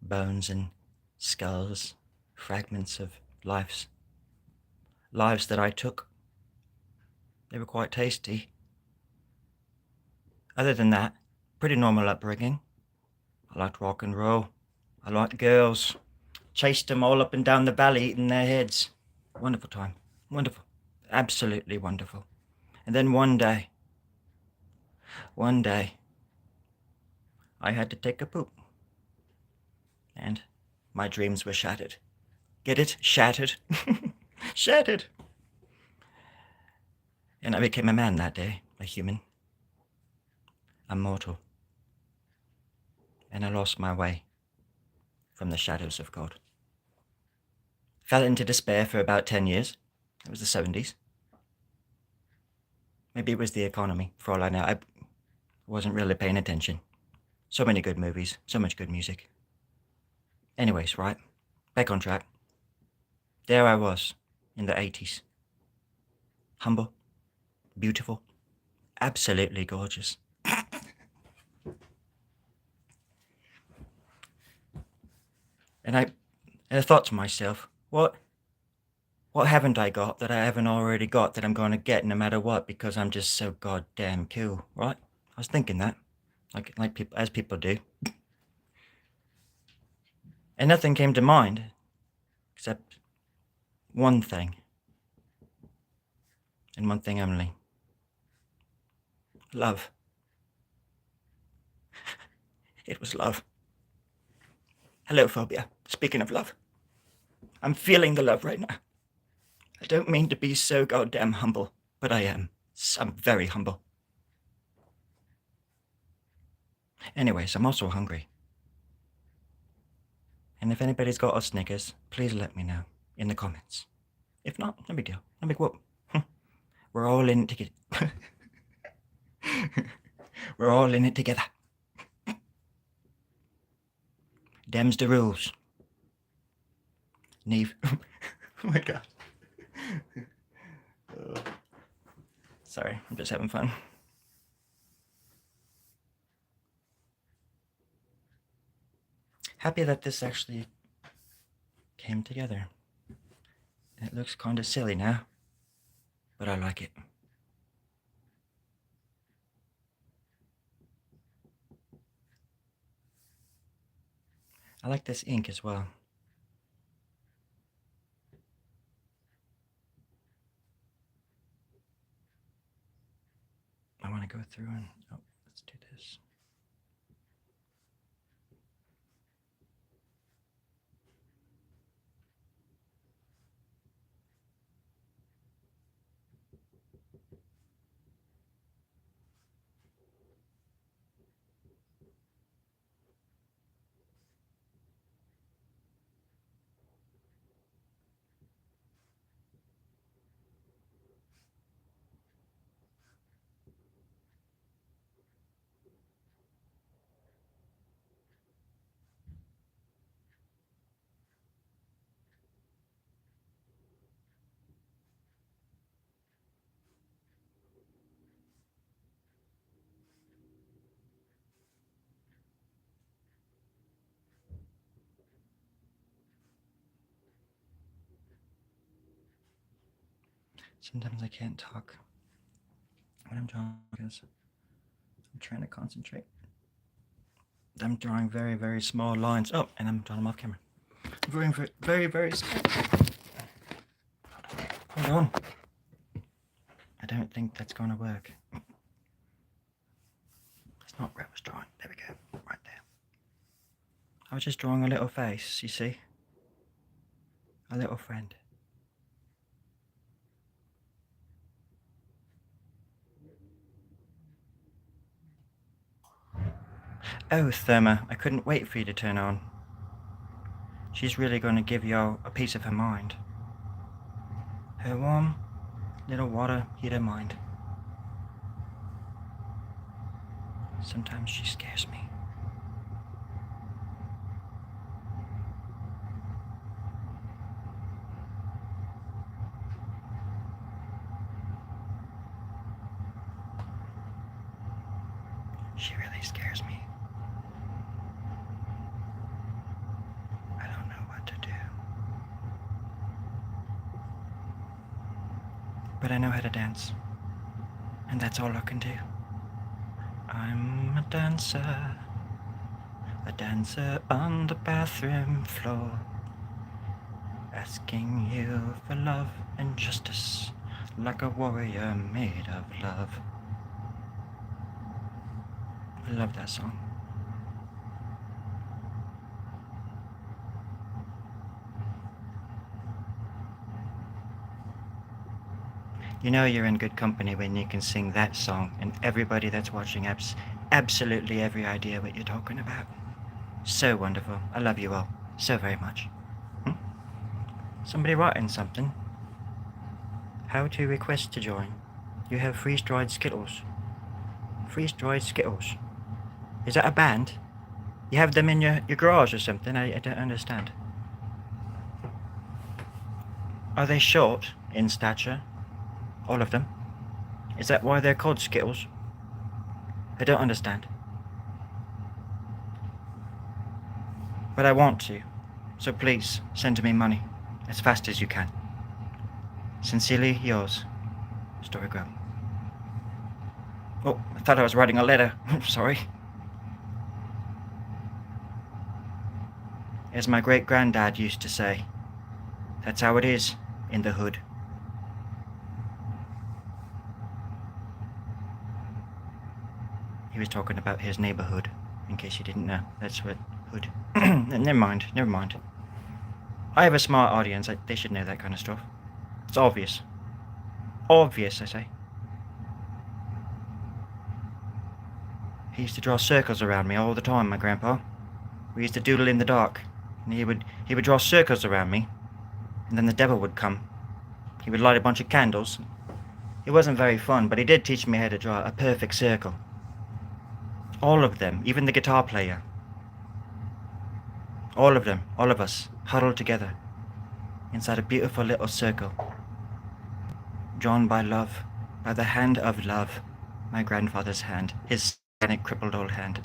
Bones and skulls, fragments of lives that I took. They were quite tasty. Other than that, pretty normal upbringing. I liked rock and roll. I liked girls. Chased them all up and down the valley, eating their heads. Wonderful time. Wonderful. Absolutely wonderful. And then one day, I had to take a poop. And my dreams were shattered. Get it? Shattered. Shattered. And I became a man that day, a human. A mortal. And I lost my way from the shadows of God. Fell into despair for about 10 years. It was the 70s. Maybe it was the economy, for all I know. I wasn't really paying attention. So many good movies, so much good music. Anyways, right, back on track. There I was, in the 80s. Humble, beautiful, absolutely gorgeous. And I thought to myself, what haven't I got that I haven't already got that I'm going to get no matter what because I'm just so goddamn cool, right? I was thinking that, like people, as people do. And nothing came to mind except one thing. And one thing only. Love. It was love. Hello, Phobia. Speaking of love, I'm feeling the love right now. I don't mean to be so goddamn humble, but I am. I'm very humble. Anyways, I'm also hungry. And if anybody's got a Snickers, please let me know in the comments. If not, no big deal. No big whoop. We're all in it together. We're all in it together. Dem's the rules. Neve. Oh my god. Sorry, I'm just having fun. Happy that this actually came together. It looks kind of silly now, but I like it. I like this ink as well. I want to go through and, oh, let's do this. Sometimes I can't talk when I'm drawing because I'm trying to concentrate. I'm drawing very, very small lines. Oh, and I'm drawing them off camera. I'm drawing very, very small. Hold on. I don't think that's going to work. That's not where I was drawing. There we go. Right there. I was just drawing a little face, you see? A little friend. Oh, Therma, I couldn't wait for you to turn on. She's really going to give you a piece of her mind. Her warm little water heater mind. Sometimes she scares me. She really scares me. I don't know what to do. But I know how to dance. And that's all I can do. I'm a dancer on the bathroom floor, asking you for love and justice, like a warrior made of love. I love that song. You know you're in good company when you can sing that song and everybody that's watching has absolutely every idea what you're talking about. So wonderful. I love you all so very much. Somebody writing something. How to request to join. You have freeze-dried Skittles. Freeze-dried Skittles. Is that a band? You have them in your garage or something? I don't understand. Are they short in stature? All of them? Is that why they're called Skittles? I don't understand. But I want to, so please send me money as fast as you can. Sincerely yours, Story Girl. Oh, I thought I was writing a letter. Sorry. As my great-granddad used to say, that's how it is in the hood. He was talking about his neighborhood, in case you didn't know. That's what hood. Never mind. I have a smart audience. They should know that kind of stuff. It's obvious. Obvious, I say. He used to draw circles around me all the time, my grandpa. We used to doodle in the dark, and he would draw circles around me, and then the devil would come. He would light a bunch of candles. It wasn't very fun, but he did teach me how to draw a perfect circle. All of them, even the guitar player. All of them, all of us, huddled together inside a beautiful little circle, drawn by love, by the hand of love, my grandfather's hand, his satanic crippled old hand.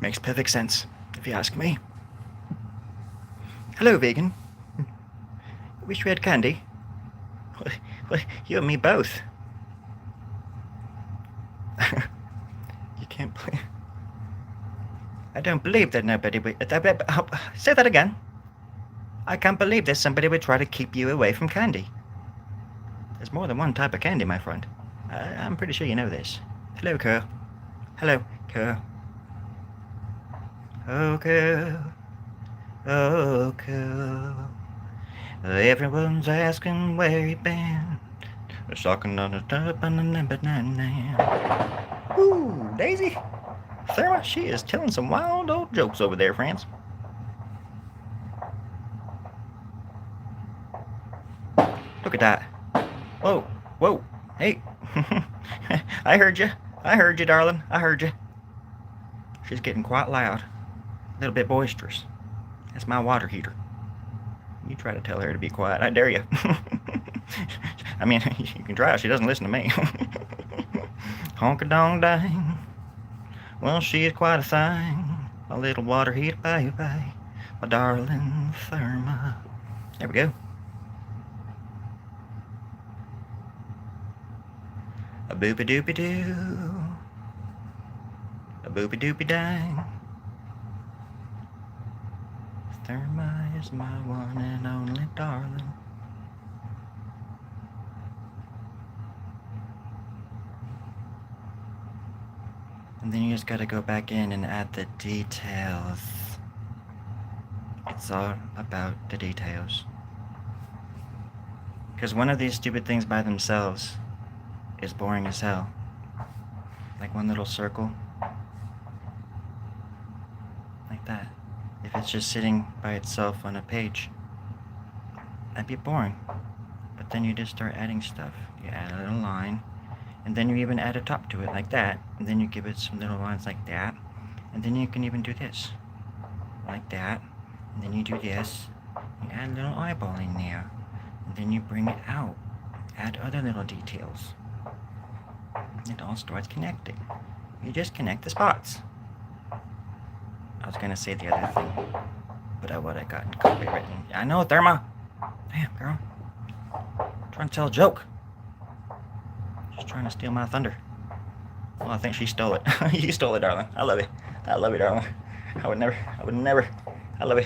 Makes perfect sense, if you ask me. Hello, vegan. Wish we had candy. Well, you and me both. You can't play. I don't believe that nobody would. Say that again. I can't believe that somebody would try to keep you away from candy. There's more than one type of candy, my friend. I'm pretty sure you know this. Hello, Curl. Hello, Curl. Oh, Curl. Oh, Curl. Everyone's asking where you been. Sucking on the top on the number 9. Ooh, Daisy. Thelma, she is telling some wild old jokes over there, friends. Look at that. Whoa, whoa, hey. I heard you. I heard you, darling. I heard you. She's getting quite loud. A little bit boisterous. That's my water heater. You try to tell her to be quiet. I dare you. I mean, you can try. She doesn't listen to me. Honk-a-dong-dang. Well, she is quite a thing. A little water heater, baby. My darling Thelma. There we go. A boopy-doopy-doo. A boopy-doopy-dang. Thelma is my one and only darling. And then you just gotta go back in and add the details. It's all about the details. Because one of these stupid things by themselves is boring as hell. Like one little circle. Like that. If it's just sitting by itself on a page, that'd be boring. But then you just start adding stuff. You add a little line, and then you even add a top to it like that, and then you give it some little lines like that, and then you can even do this. Like that, and then you do this, you add a little eyeball in there, and then you bring it out. Add other little details. It all starts connecting. You just connect the spots. I was gonna say the other thing, but I would have gotten copywritten. I know, Thelma. Damn, girl. Trying to tell a joke. She's trying to steal my thunder. Well, I think she stole it. You stole it, darling. I love you. I love you, darling. I would never. I love you.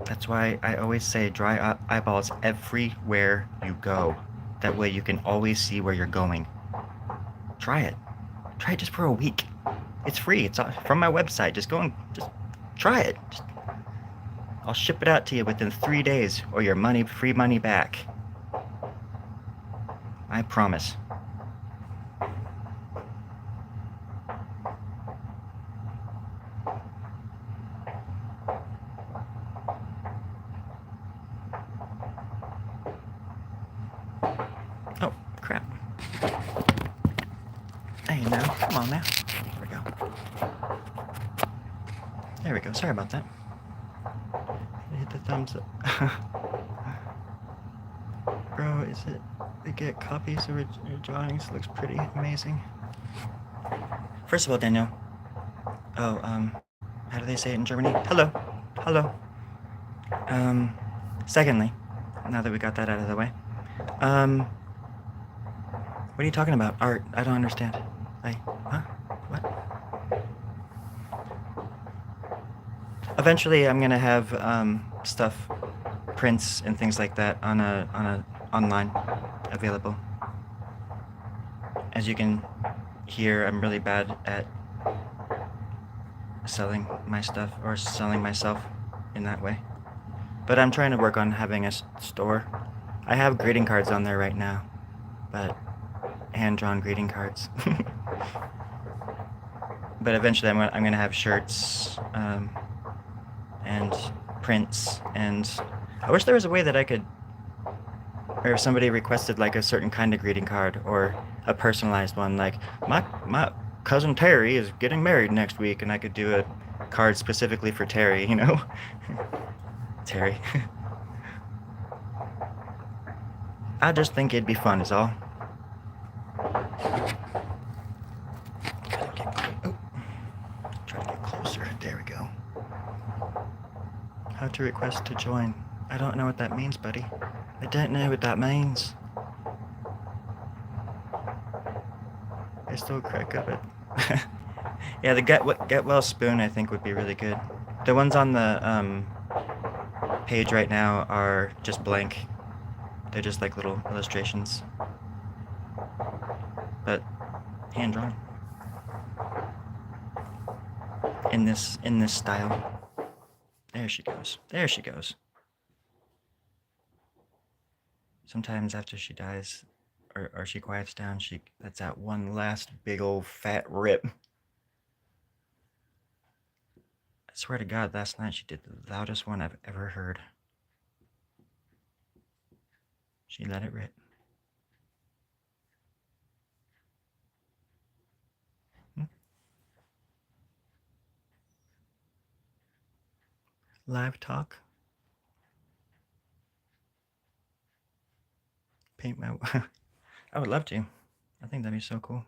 That's why I always say dry eyeballs everywhere you go. That way you can always see where you're going. Try it. Try it just for a week. It's free. It's from my website. Just go and just try it. I'll ship it out to you within 3 days, or your free money back. I promise. Oh, crap. Hey, now, come on now. There we go. There we go. Sorry about that. Hit the thumbs up. Bro, is it? They get copies of your drawings. Looks pretty amazing. First of all, Daniel. Oh, how do they say it in Germany? Hello. Hello. Secondly, now that we got that out of the way, what are you talking about? Art? I don't understand. Huh? What? Eventually, I'm gonna have stuff, prints and things like that on a online available. As you can hear, I'm really bad at selling my stuff or selling myself in that way. But I'm trying to work on having a store. I have greeting cards on there right now, but hand-drawn greeting cards. But eventually I'm gonna have shirts and prints, and I wish there was a way that I could, or if somebody requested like a certain kind of greeting card or a personalized one, like my cousin Terry is getting married next week, and I could do a card specifically for Terry, you know? Terry. I just think it'd be fun is all. to request to join. I don't know what that means, buddy. I don't know what that means. I still crack up it. Yeah, the get well spoon I think would be really good. The ones on the page right now are just blank. They're just like little illustrations, but hand drawn in this style. There she goes. There she goes. Sometimes after she dies, or she quiets down, she lets out one last big old fat rip. I swear to God, last night she did the loudest one I've ever heard. She let it rip. Live talk. Paint my... I would love to. I think that'd be so cool.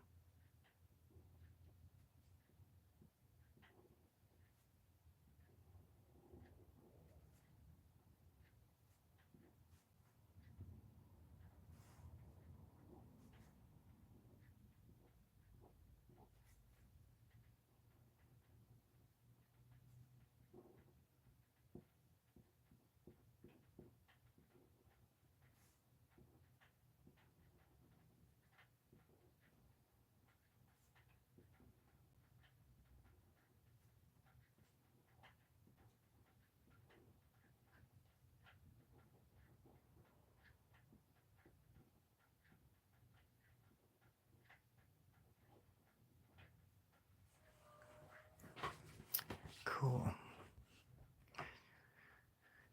Cool.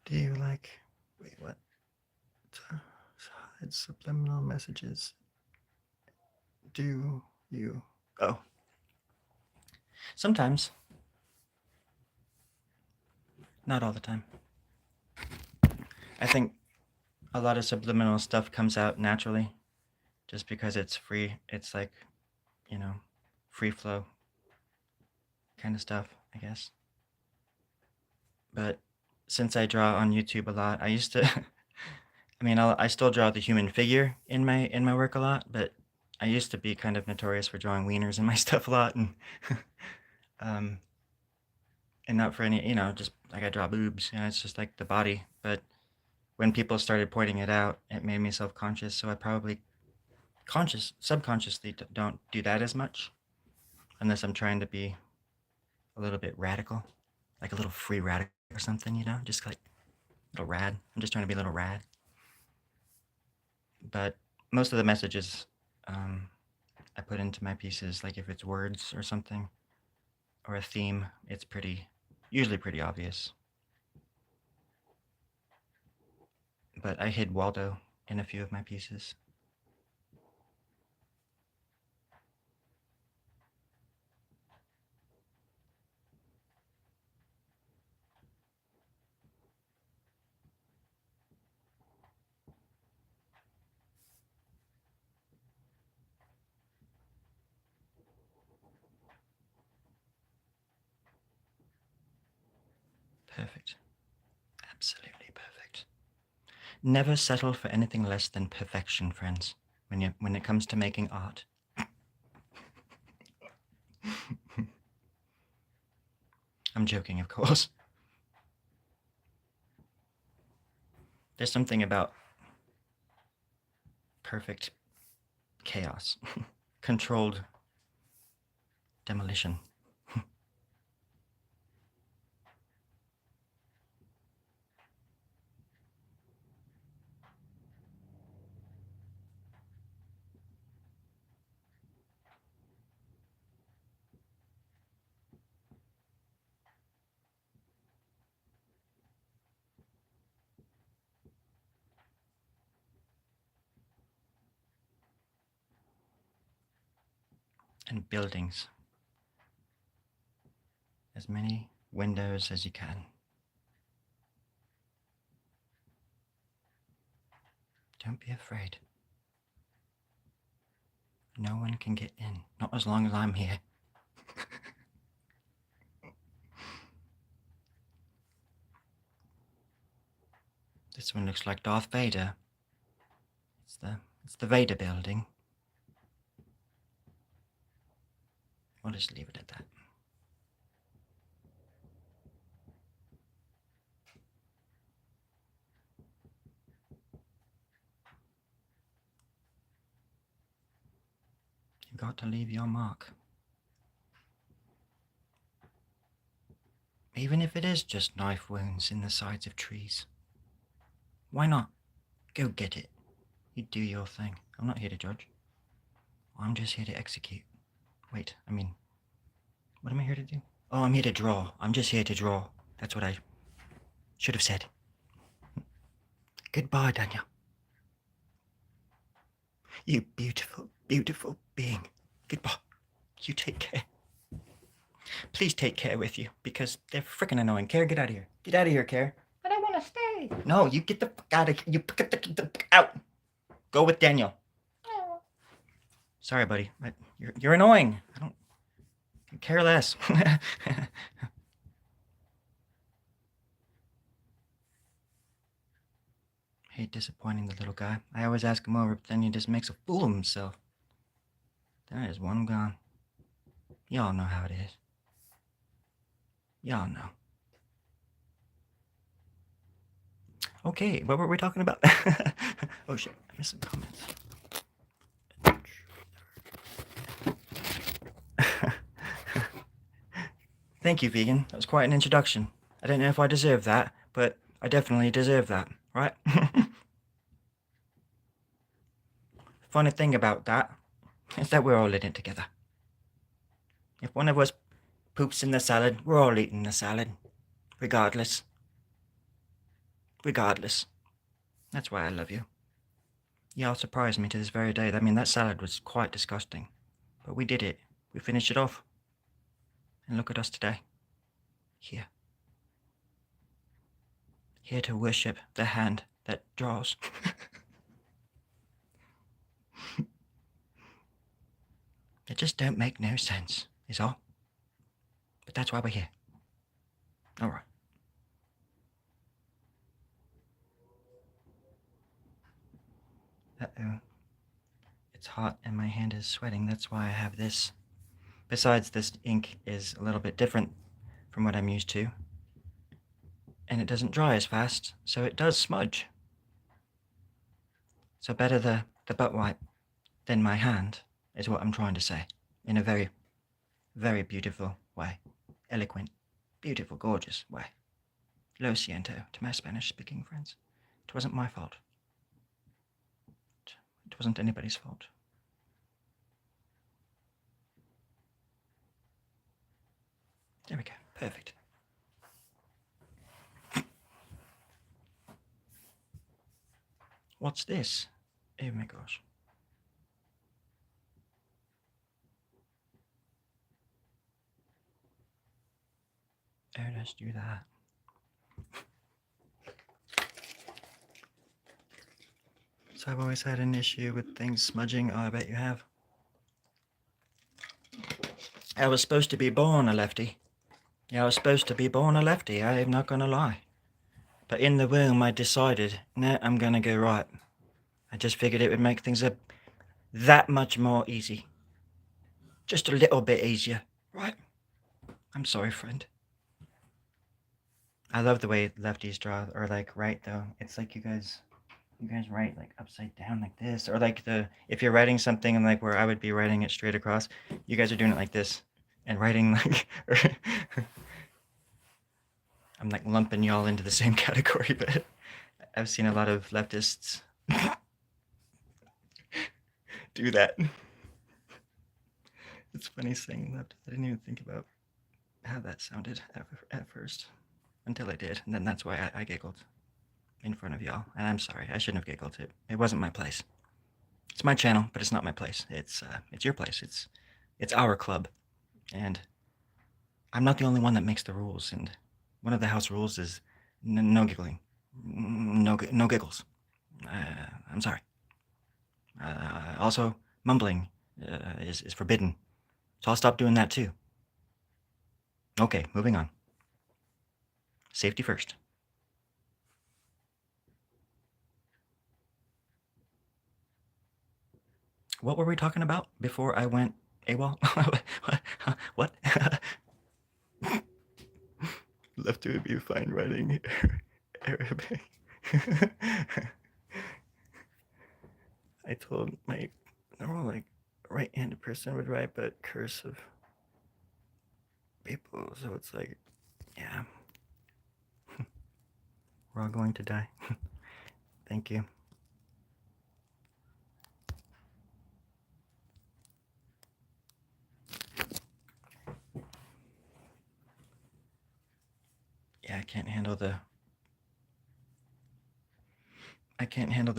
Do you like... Wait, what? Hide subliminal messages. Do you... Oh. Sometimes. Not all the time. I think a lot of subliminal stuff comes out naturally just because it's free. It's like, you know, free flow kind of stuff, I guess. But since I draw on YouTube a lot, I used to I mean, I still draw the human figure in my work a lot, but I used to be kind of notorious for drawing wieners in my stuff a lot, and um, and not for any, you know, just like I draw boobs, you know, it's just like the body. But when people started pointing it out, it made me self-conscious, so I probably subconsciously don't do that as much, unless I'm trying to be a little bit radical, like a little free radical or something, you know, just like a little rad. I'm just trying to be a little rad. But most of the messages I put into my pieces, like if it's words or something, or a theme, it's usually pretty obvious. But I hid Waldo in a few of my pieces. Perfect. Absolutely perfect. Never settle for anything less than perfection, friends, when it comes to making art. I'm joking, of course. There's something about perfect chaos, controlled demolition. And buildings. As many windows as you can. Don't be afraid. No one can get in, not as long as I'm here. This one looks like Darth Vader. It's the Vader building. We'll just leave it at that. You got to leave your mark. Even if it is just knife wounds in the sides of trees. Why not? Go get it. You do your thing. I'm not here to judge. I'm just here to execute. Wait, I mean, what am I here to do? Oh, I'm here to draw. I'm just here to draw. That's what I should have said. Goodbye, Daniel. You beautiful, beautiful being. Goodbye. You take care. Please take Care with you, because they're freaking annoying. Care, get out of here. Get out of here, Care. But I want to stay. No, you get the fuck out of here. You get the fuck out. Go with Daniel. Oh. Sorry, buddy. You're annoying. I don't care less. Hate disappointing the little guy. I always ask him over, but then he just makes a fool of himself. There is one gone. Y'all know how it is. Y'all know. Okay, what were we talking about? Oh shit, I missed some comments. Thank you, vegan. That was quite an introduction. I don't know if I deserve that, but I definitely deserve that, right? Funny thing about that is that we're all in it together. If one of us poops in the salad, we're all eating the salad. Regardless. Regardless. That's why I love you. Y'all surprised me to this very day. I mean, that salad was quite disgusting. But we did it. We finished it off. And look at us today. Here. Here to worship the hand that draws. It just don't make no sense, is all. But that's why we're here. All right. Uh-oh. It's hot and my hand is sweating. That's why I have this. Besides, this ink is a little bit different from what I'm used to. And it doesn't dry as fast, so it does smudge. So better the butt wipe than my hand, is what I'm trying to say. In a very, very beautiful way. Eloquent, beautiful, gorgeous way. Lo siento to my Spanish-speaking friends. It wasn't my fault. It wasn't anybody's fault. There we go. Perfect. What's this? Oh my gosh. Oh, let's do that. So I've always had an issue with things smudging. Oh, I bet you have. I was supposed to be born a lefty. Yeah, I was supposed to be born a lefty. I'm not gonna lie. But in the womb, I decided, no, I'm gonna go right. I just figured it would make things that much more easy. Just a little bit easier, right? I'm sorry, friend. I love the way lefties draw, or like write though. It's like you guys write like upside down like this, or like if you're writing something and like where I would be writing it straight across, you guys are doing it like this and writing like. I'm like lumping y'all into the same category, but I've seen a lot of leftists do that. It's funny saying left. I didn't even think about how that sounded at first until I did, and then that's why I giggled in front of y'all. And I'm sorry, I shouldn't have giggled. It wasn't my place. It's my channel, but it's not my place. It's your place. It's our club, and I'm not the only one that makes the rules. And one of the house rules is no giggling, no giggles. I'm sorry. Also, mumbling is forbidden, so I'll stop doing that too. Okay, moving on. Safety first. What were we talking about before I went AWOL? What? Left to review fine writing Arabic. I told my normal like right-handed person would write, but cursive people, so it's like, yeah, we're all going to die. Thank you. Yeah, I can't handle the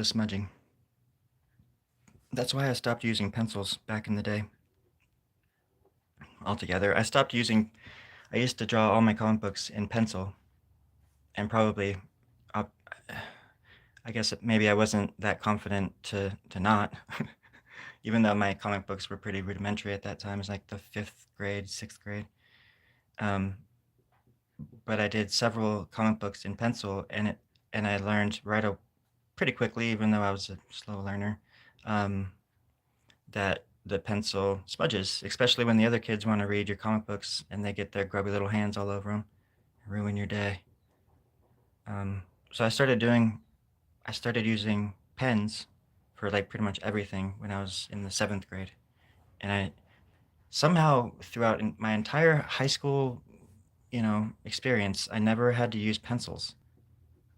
smudging. That's why I stopped using pencils back in the day. Altogether, I used to draw all my comic books in pencil, and probably, uh, I guess maybe I wasn't that confident to not, even though my comic books were pretty rudimentary at that time. It was like the 5th grade, 6th grade. But I did several comic books in pencil, and I learned pretty quickly, even though I was a slow learner, that the pencil smudges, especially when the other kids want to read your comic books and they get their grubby little hands all over them, ruin your day. So I started using pens for like pretty much everything when I was in the 7th grade, and I somehow throughout my entire high school, experience, I never had to use pencils.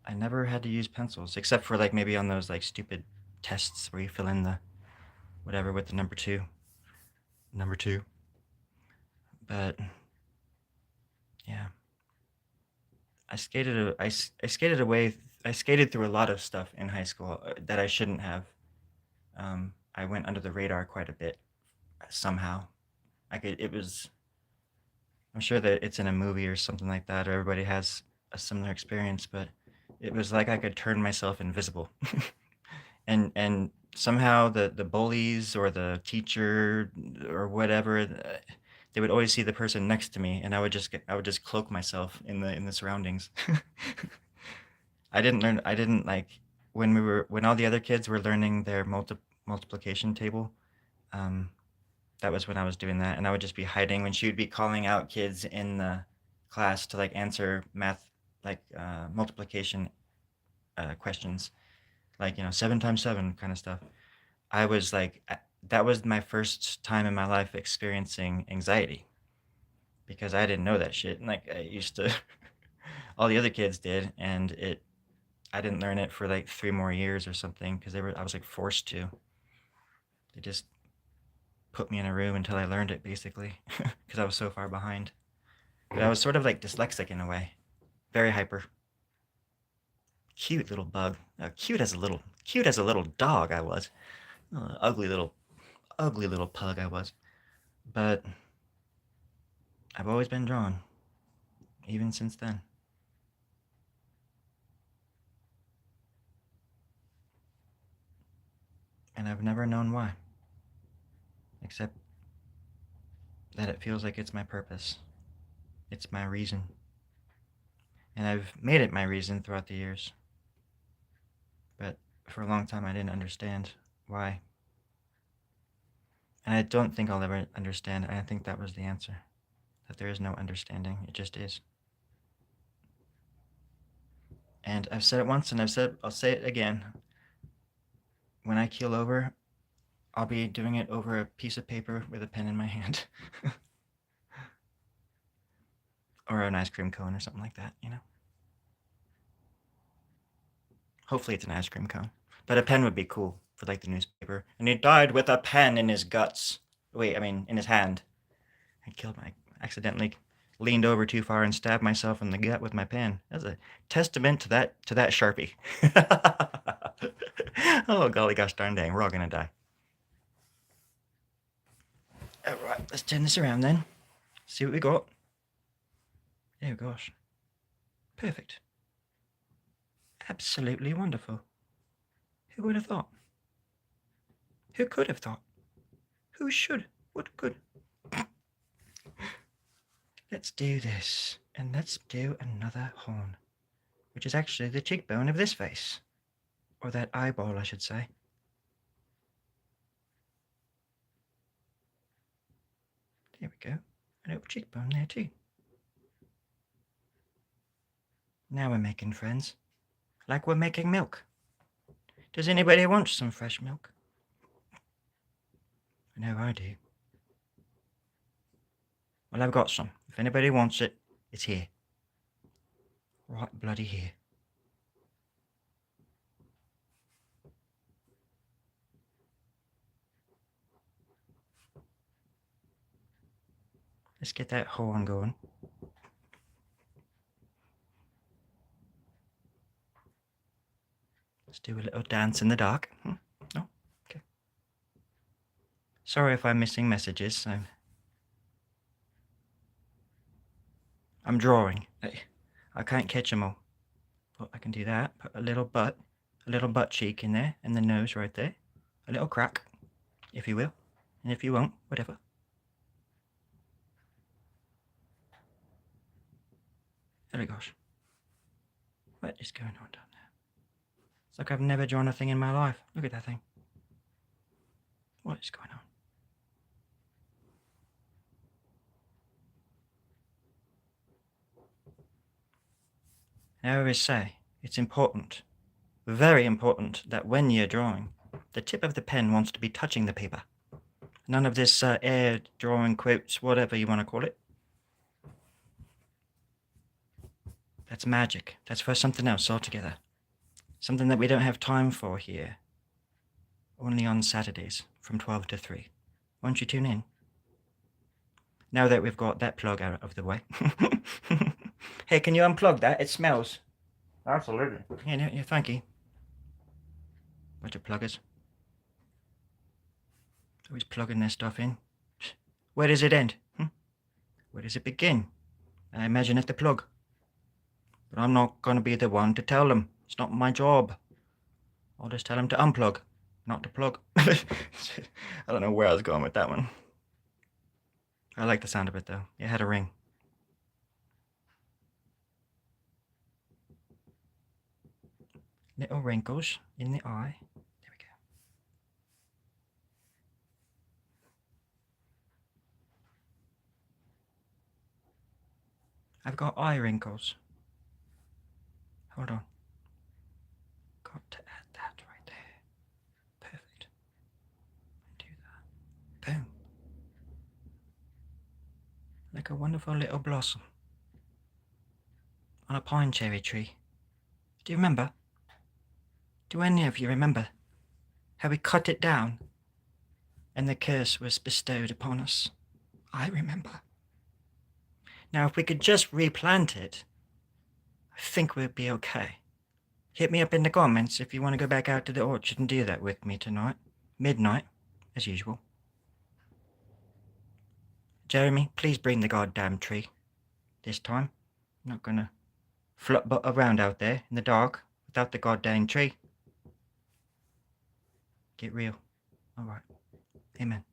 I never had to use pencils except for like maybe on those like stupid tests where you fill in the whatever with the number two. But yeah, I skated through a lot of stuff in high school that I shouldn't have. I went under the radar quite a bit somehow. I'm sure that it's in a movie or something like that, or everybody has a similar experience, but it was like I could turn myself invisible. and somehow the bullies or the teacher or whatever, they would always see the person next to me, and I would just cloak myself in the surroundings. I didn't like when all the other kids were learning their multiplication table. That was when I was doing that, and I would just be hiding when she would be calling out kids in the class to like answer math, like multiplication questions, like 7 times 7 kind of stuff. I was like, that was my first time in my life experiencing anxiety because I didn't know that shit. And like I used to, all the other kids did, and I didn't learn it for like 3 more years or something because I was like forced to. They just put me in a room until I learned it basically because I was so far behind. But I was sort of like dyslexic in a way, very hyper. Cute little bug, cute as a little dog I was. Ugly little pug I was. But I've always been drawn, even since then. And I've never known why, except that it feels like it's my purpose. It's my reason. And I've made it my reason throughout the years. But for a long time, I didn't understand why. And I don't think I'll ever understand. And I think that was the answer. That there is no understanding. It just is. And I've said it once, and I'll say it again. When I keel over, I'll be doing it over a piece of paper with a pen in my hand. Or an ice cream cone or something like that, Hopefully it's an ice cream cone. But a pen would be cool for like the newspaper. And he died with a pen in his guts. Wait, I mean, in his hand. I accidentally leaned over too far and stabbed myself in the gut with my pen. That's a testament to that Sharpie. Oh, golly gosh darn dang, we're all gonna die. All right, let's turn this around then. See what we got. Oh gosh. Perfect. Absolutely wonderful. Who would have thought? Who could have thought? Who should? What could? Let's do this, and let's do another horn, which is actually the cheekbone of this face. Or that eyeball, I should say. we go. A little cheekbone there too. Now we're making friends. Like we're making milk. Does anybody want some fresh milk? I know I do. Well, I've got some. If anybody wants it, it's here. Right bloody here. Let's get that horn going. Let's do a little dance in the dark. No? Okay. Sorry if I'm missing messages. I'm drawing. I can't catch them all. But I can do that. Put a little butt cheek in there, and the nose right there. A little crack, if you will. And if you won't, whatever. There we gosh. What is going on down there? It's like I've never drawn a thing in my life. Look at that thing. What is going on? I always say, it's important, very important, that when you're drawing, the tip of the pen wants to be touching the paper. None of this air drawing quotes, whatever you want to call it. That's magic. That's for something else altogether. Something that we don't have time for here. Only on Saturdays from 12 to 3. Won't you tune in? Now that we've got that plug out of the way. Hey, can you unplug that? It smells. Absolutely. Yeah, thank you. Bunch of pluggers. Always plugging their stuff in. Where does it end? Where does it begin? I imagine at the plug. But I'm not going to be the one to tell them. It's not my job. I'll just tell them to unplug, not to plug. I don't know where I was going with that one. I like the sound of it, though. It had a ring. Little wrinkles in the eye. There we go. I've got eye wrinkles. Hold on. Got to add that right there. Perfect. Do that. Boom. Like a wonderful little blossom on a pine cherry tree. Do you remember? Do any of you remember how we cut it down and the curse was bestowed upon us? I remember. Now, if we could just replant it, I think we'd be okay. Hit me up in the comments if you want to go back out to the orchard and do that with me tonight. Midnight, as usual. Jeremy, please bring the goddamn tree. This time. I'm not gonna flop around out there in the dark without the goddamn tree. Get real. Alright. Amen.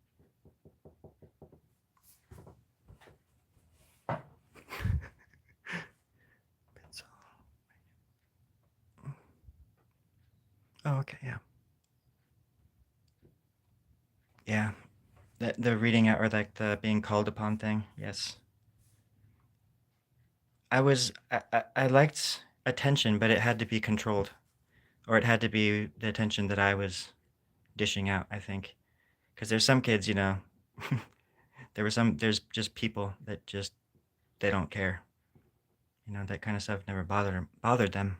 Oh, okay, yeah. Yeah. The reading out, or like the being called upon thing, yes. I liked attention, but it had to be controlled. Or it had to be the attention that I was dishing out, I think. Because there's some kids, there's just people that just, they don't care. That kind of stuff never bothered them.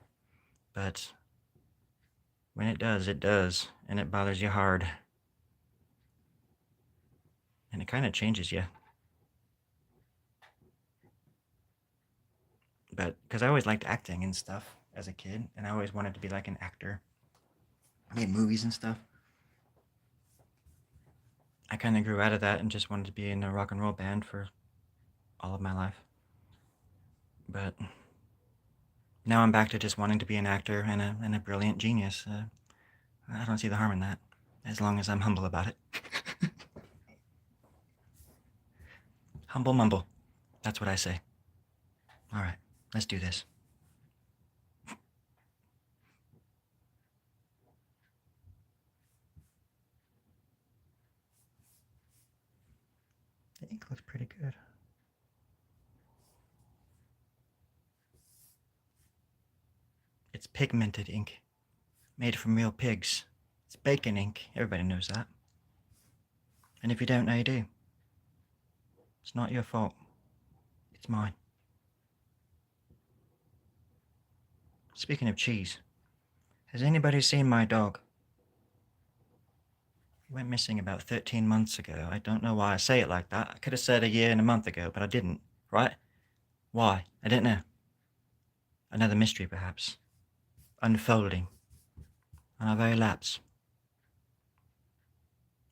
But when it does, and it bothers you hard. And it kind of changes you. But, because I always liked acting and stuff as a kid, and I always wanted to be like an actor. I made movies and stuff. I kind of grew out of that and just wanted to be in a rock and roll band for all of my life. But now I'm back to just wanting to be an actor and a brilliant genius. I don't see the harm in that, as long as I'm humble about it. Humble mumble. That's what I say. All right, let's do this. The ink looks pretty good. It's pigmented ink, made from real pigs. It's bacon ink. Everybody knows that. And if you don't know, you do. It's not your fault. It's mine. Speaking of cheese, has anybody seen my dog? He went missing about 13 months ago. I don't know why I say it like that. I could have said a year and a month ago, but I didn't, right? Why? I don't know. Another mystery, perhaps. Unfolding on our very laps.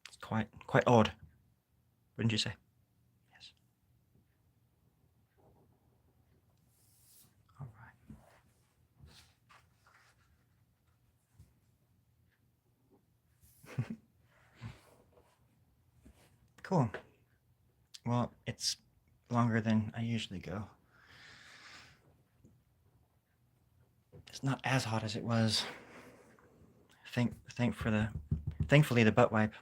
It's quite odd, wouldn't you say? Yes. All right. Cool. Well, it's longer than I usually go. It's not as hot as it was. Thankfully the butt wipe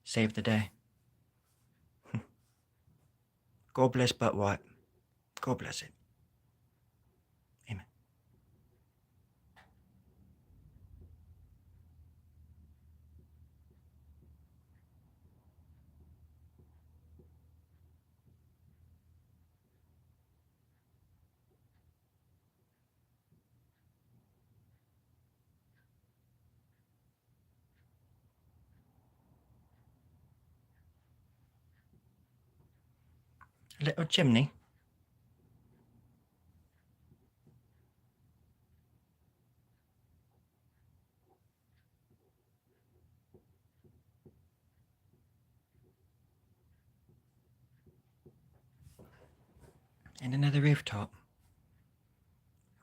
saved the day. God bless butt wipe. God bless it. Amen. A little chimney. And another rooftop.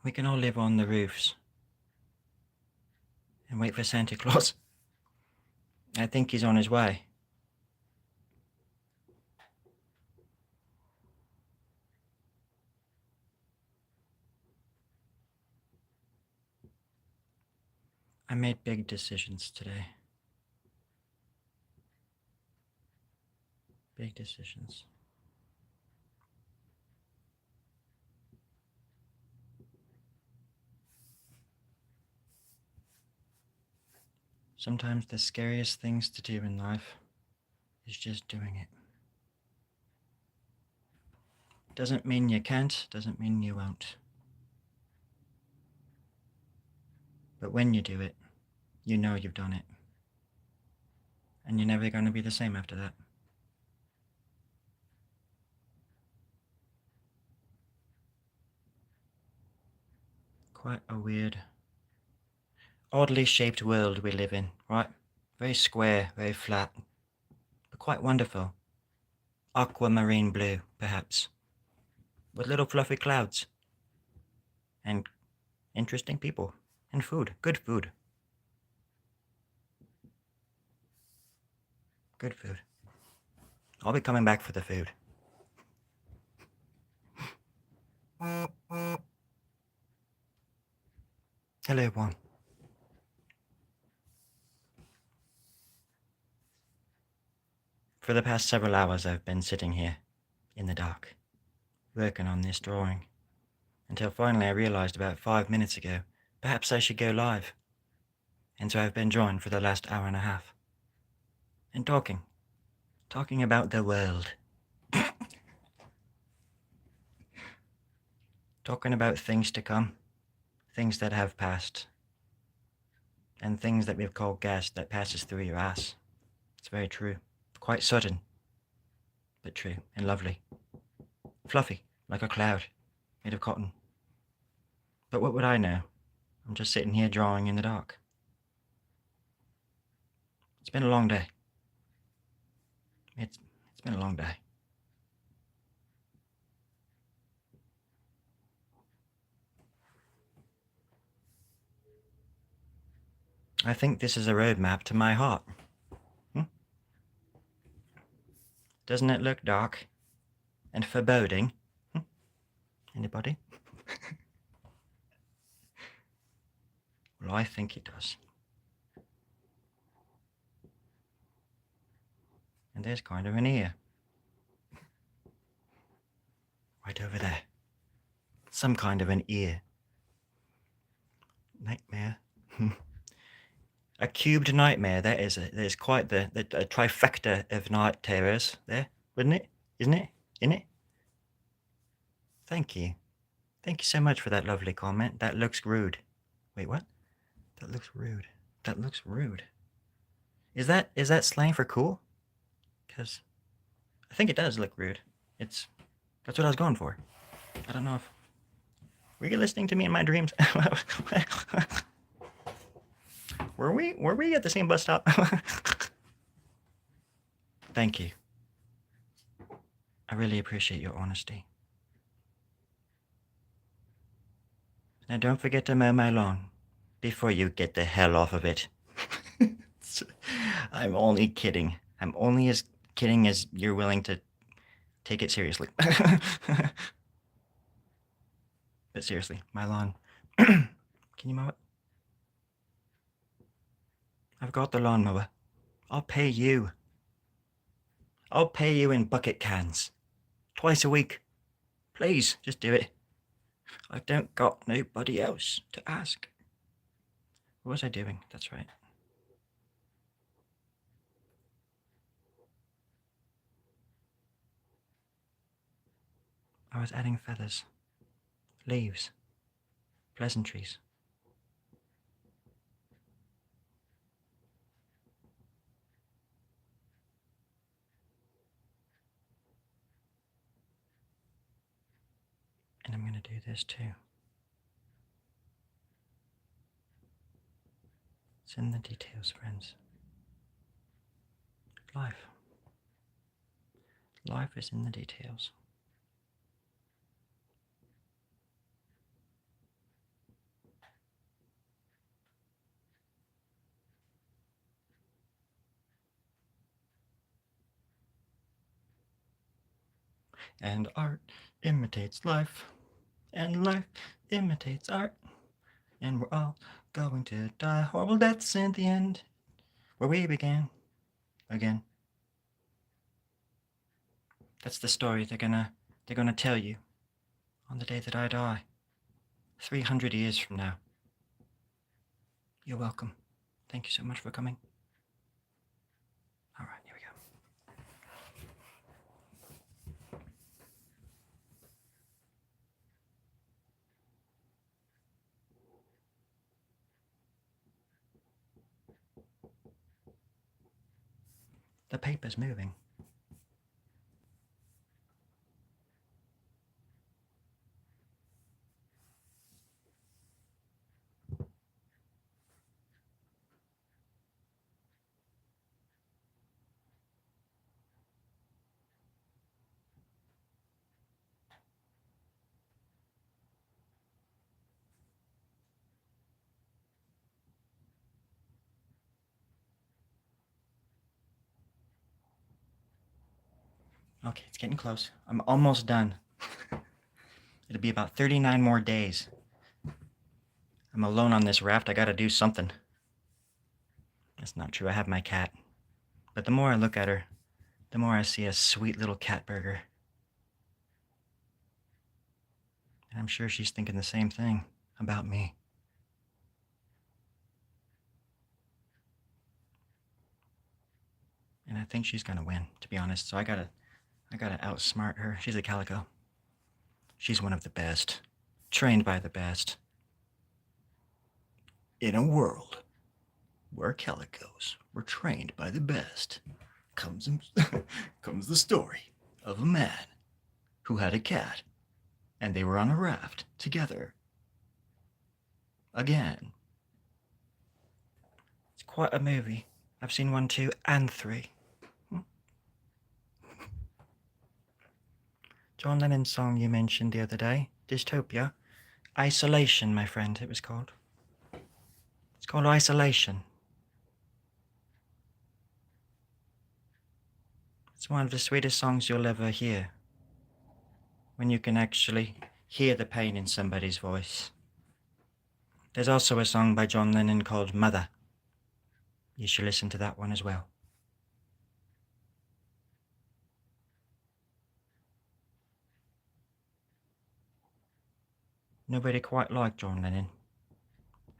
We can all live on the roofs. And wait for Santa Claus. I think he's on his way. I made big decisions today. Big decisions. Sometimes the scariest things to do in life is just doing it. Doesn't mean you can't, doesn't mean you won't. But when you do it, you know you've done it. And you're never going to be the same after that. Quite a weird, oddly shaped world we live in, right? Very square, very flat, but quite wonderful. Aquamarine blue, perhaps. With little fluffy clouds. And interesting people. And food. Good food. Good food. I'll be coming back for the food. Hello, everyone. For the past several hours I've been sitting here, in the dark, working on this drawing, until finally I realized about 5 minutes ago, perhaps I should go live. And so I've been drawing for the last hour and a half. And talking about the world. Talking about things to come, things that have passed, and things that we've called gas that passes through your ass. It's very true. Quite sudden, but true and lovely. Fluffy, like a cloud, made of cotton. But what would I know? I'm just sitting here drawing in the dark. It's been a long day. It's been a long day. I think this is a roadmap to my heart. Doesn't it look dark and foreboding? Anybody? Well, I think it does. And there's kind of an ear. Right over there. Some kind of an ear. Nightmare. A cubed nightmare. That is quite the a trifecta of night terrors there, wouldn't it? Isn't it? Isn't it? Thank you. Thank you so much for that lovely comment. That looks rude. Wait, what? That looks rude. That looks rude. Is that slang for cool? Because I think it does look rude. That's what I was going for. I don't know if were you listening to me in my dreams? Were we at the same bus stop? Thank you. I really appreciate your honesty. Now don't forget to mow my lawn before you get the hell off of it. I'm only kidding. I'm only as kidding as you're willing to take it seriously. But seriously, my lawn. Can you mow it? I've got the lawnmower. I'll pay you. I'll pay you in bucket cans. Twice a week. Please, just do it. I don't got nobody else to ask. What was I doing? That's right. I was adding feathers, leaves, pleasantries. And I'm going to do this too. It's in the details, friends. Life. Life is in the details. And art imitates life, and life imitates art, and we're all going to die horrible deaths in the end, where we began again. That's the story they're gonna tell you on the day that I die, 300 years from now. You're welcome. Thank you so much for coming. All right, here we go. The paper's moving. Okay, it's getting close. I'm almost done. It'll be about 39 more days. I'm alone on this raft. I gotta do something. That's not true. I have my cat. But the more I look at her, the more I see a sweet little cat burger. And I'm sure she's thinking the same thing about me. And I think she's gonna win, to be honest. So I gotta outsmart her. She's a calico. She's one of the best. Trained by the best. In a world where calicos were trained by the best, comes the story of a man who had a cat, and they were on a raft together. Again. It's quite a movie. I've seen 1, 2, and 3. John Lennon's song you mentioned the other day, Dystopia. Isolation, my friend, it was called. It's called Isolation. It's one of the sweetest songs you'll ever hear. When you can actually hear the pain in somebody's voice. There's also a song by John Lennon called Mother. You should listen to that one as well. Nobody quite like John Lennon.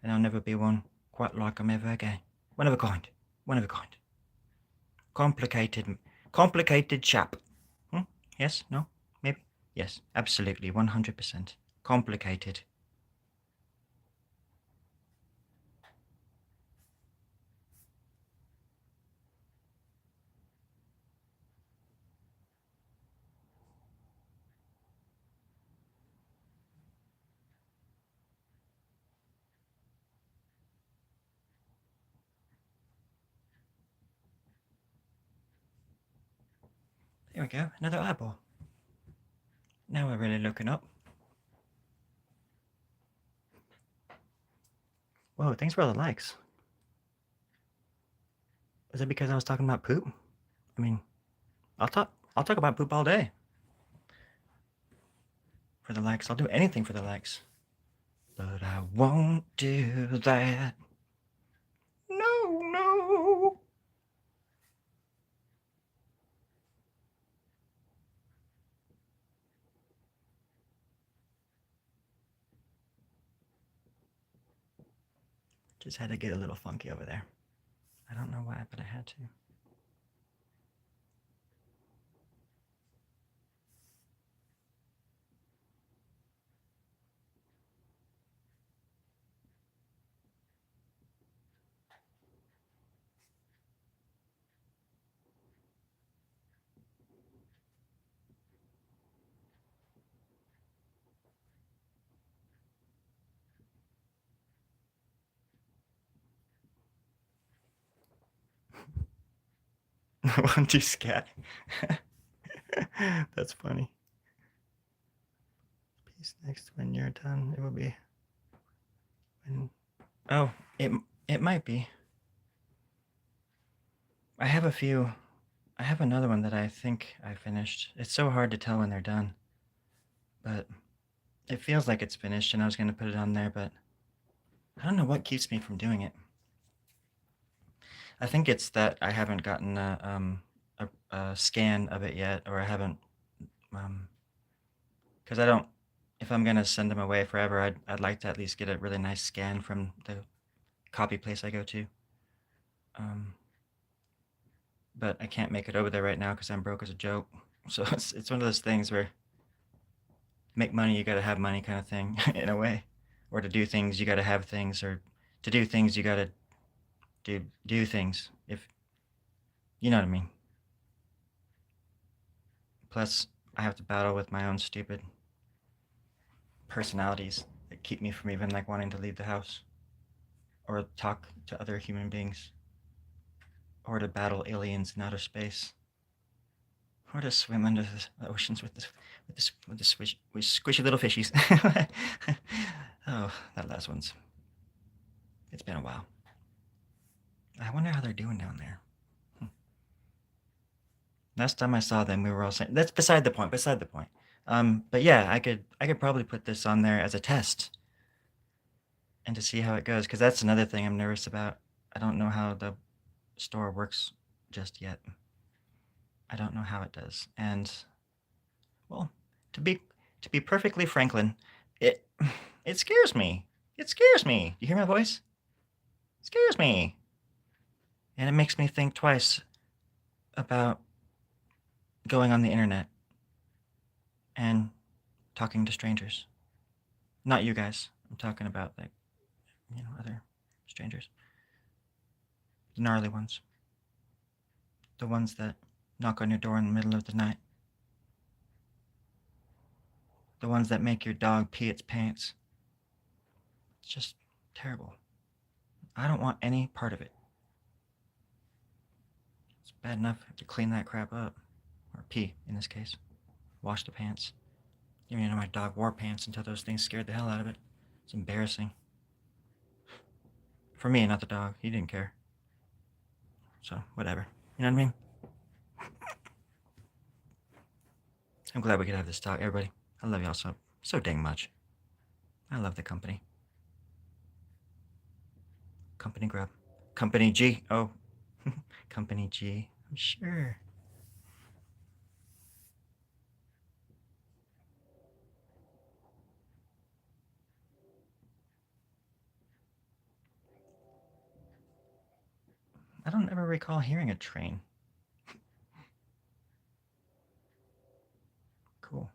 And I'll never be one quite like him ever again. One of a kind. One of a kind. Complicated chap. Yes? No? Maybe? Yes, absolutely, 100%. Complicated. There we go, another eyeball. Now we're really looking up. Whoa, thanks for all the likes. Is it because I was talking about poop? I mean, I'll talk about poop all day. For the likes, I'll do anything for the likes. But I won't do that. No, no. Just had to get a little funky over there. I don't know why, but I had to. One, two, scat. That's funny. Peace next when you're done. It will be. Oh, it might be. I have a few. I have another one that I think I finished. It's so hard to tell when they're done. But it feels like it's finished, and I was going to put it on there, but I don't know what keeps me from doing it. I think it's that I haven't gotten a scan of it yet, or I haven't, because I don't. If I'm gonna send them away forever, I'd like to at least get a really nice scan from the copy place I go to. But I can't make it over there right now because I'm broke as a joke. So it's one of those things where make money, you gotta have money kind of thing in a way, or to do things you gotta have things, or to do things you gotta do things, if you know what I mean. Plus, I have to battle with my own stupid personalities that keep me from even like wanting to leave the house, or talk to other human beings, or to battle aliens in outer space, or to swim under the oceans with the squishy little fishies. Oh, that last one's. It's been a while. I wonder how they're doing down there. Last time I saw them, we were all saying that's beside the point. Beside the point. But yeah, I could probably put this on there as a test, and to see how it goes, because that's another thing I'm nervous about. I don't know how the store works just yet. I don't know how it does, and well, to be perfectly Franklin, it scares me. It scares me. You hear my voice? It scares me, and it makes me think twice about going on the internet and talking to strangers. Not you guys. I'm talking about like, other strangers. The gnarly ones. The ones that knock on your door in the middle of the night. The ones that make your dog pee its pants. It's just terrible. I don't want any part of it. It's bad enough to clean that crap up. Or pee, in this case. Wash the pants. Even though my dog wore pants until those things scared the hell out of it. It's embarrassing. For me, not the dog. He didn't care. So, whatever. You know what I mean? I'm glad we could have this talk, everybody. I love y'all so dang much. I love the company. Company Grub. Company G. Oh. Company G. I'm sure. I don't ever recall hearing a train. Cool.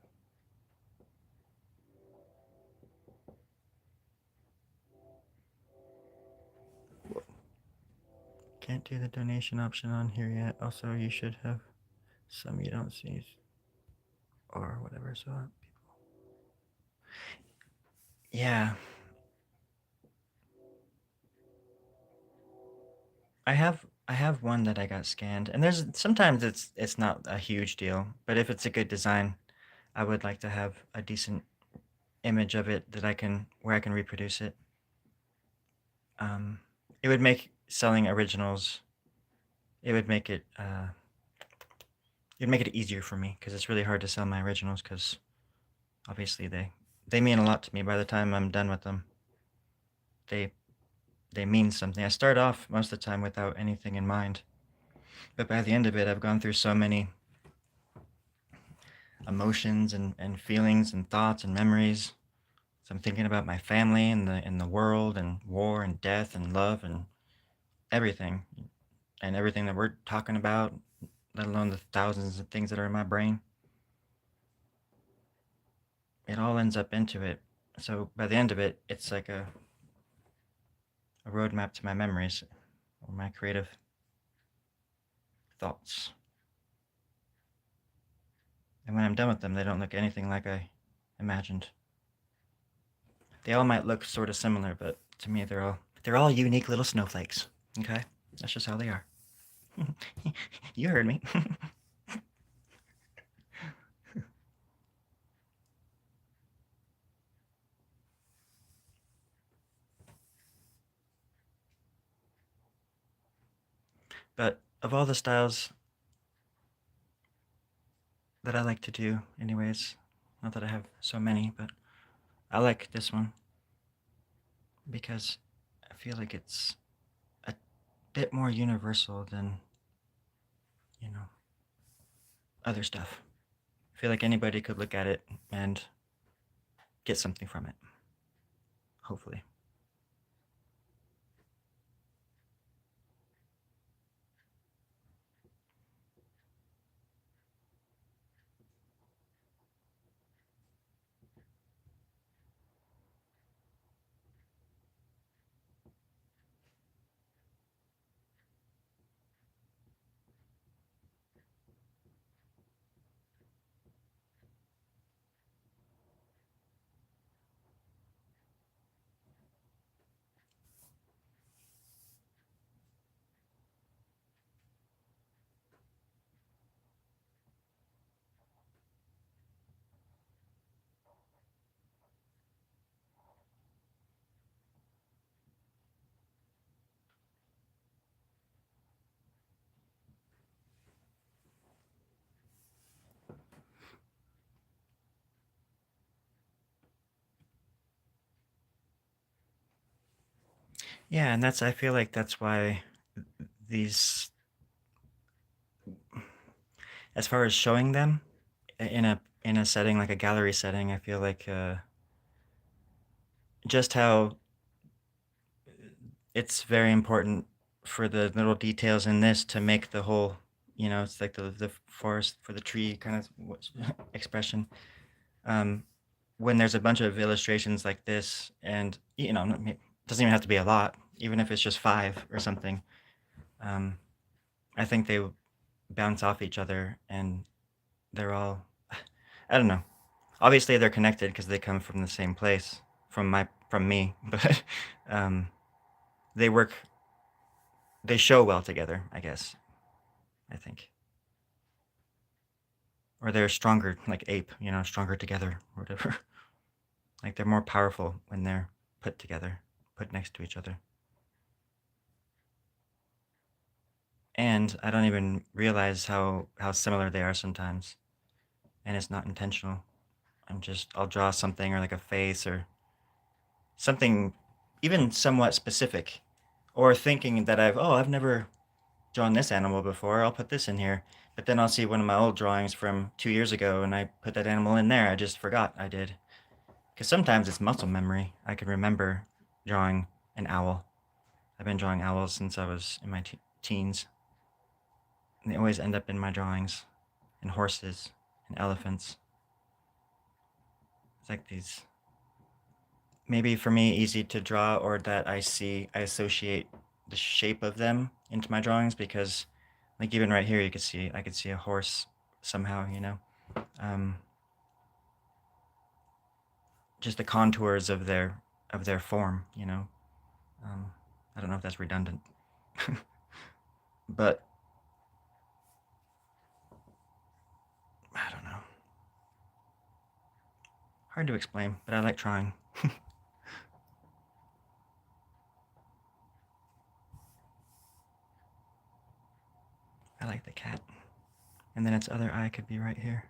Whoa. Can't do the donation option on here yet. Also, you should have some you don't see or whatever. So people. Yeah. I have one that I got scanned, and there's sometimes it's not a huge deal, but if it's a good design, I would like to have a decent image of it that I can where I can reproduce it. It would make selling originals. It would make it it'd make it easier for me because it's really hard to sell my originals because obviously they mean a lot to me. By the time I'm done with them, they they mean something. I start off most of the time without anything in mind, but by the end of it, I've gone through so many emotions and feelings and thoughts and memories. So I'm thinking about my family and the world and war and death and love and everything that we're talking about, let alone the thousands of things that are in my brain. It all ends up into it. So by the end of it, it's like a roadmap to my memories or my creative thoughts. And when I'm done with them, they don't look anything like I imagined. They all might look sort of similar, but to me, they're all unique little snowflakes. Okay, that's just how they are. You heard me. But of all the styles that I like to do, anyways, not that I have so many, but I like this one because I feel like it's a bit more universal than, you know, other stuff. I feel like anybody could look at it and get something from it, hopefully. Yeah, and I feel like that's why these, as far as showing them in a setting like a gallery setting, I feel like just how it's very important for the little details in this to make the whole, it's like the forest for the tree kind of expression. Um, when there's a bunch of illustrations like this, and it doesn't even have to be a lot, even if it's just five or something. Um, I think they bounce off each other, and they're all, I don't know. Obviously, they're connected because they come from the same place, from me, but um, they work. They show well together, I guess. I think, or they're stronger, like ape, stronger together, or whatever. Like they're more powerful when they're put together, put next to each other. And I don't even realize how similar they are sometimes, and it's not intentional. I'll draw something or like a face or something, even somewhat specific, or thinking that I've never drawn this animal before. I'll put this in here, but then I'll see one of my old drawings from 2 years ago, and I put that animal in there. I just forgot I did, because sometimes it's muscle memory. I can remember drawing an owl. I've been drawing owls since I was in my teens. And they always end up in my drawings, and horses and elephants. It's like these, maybe for me, easy to draw, or that I associate the shape of them into my drawings, because like even right here, I could see a horse somehow, you know. Um, just the contours of their form, you know. I don't know if that's redundant, but I don't know. Hard to explain, but I like trying. I like the cat. And then its other eye could be right here.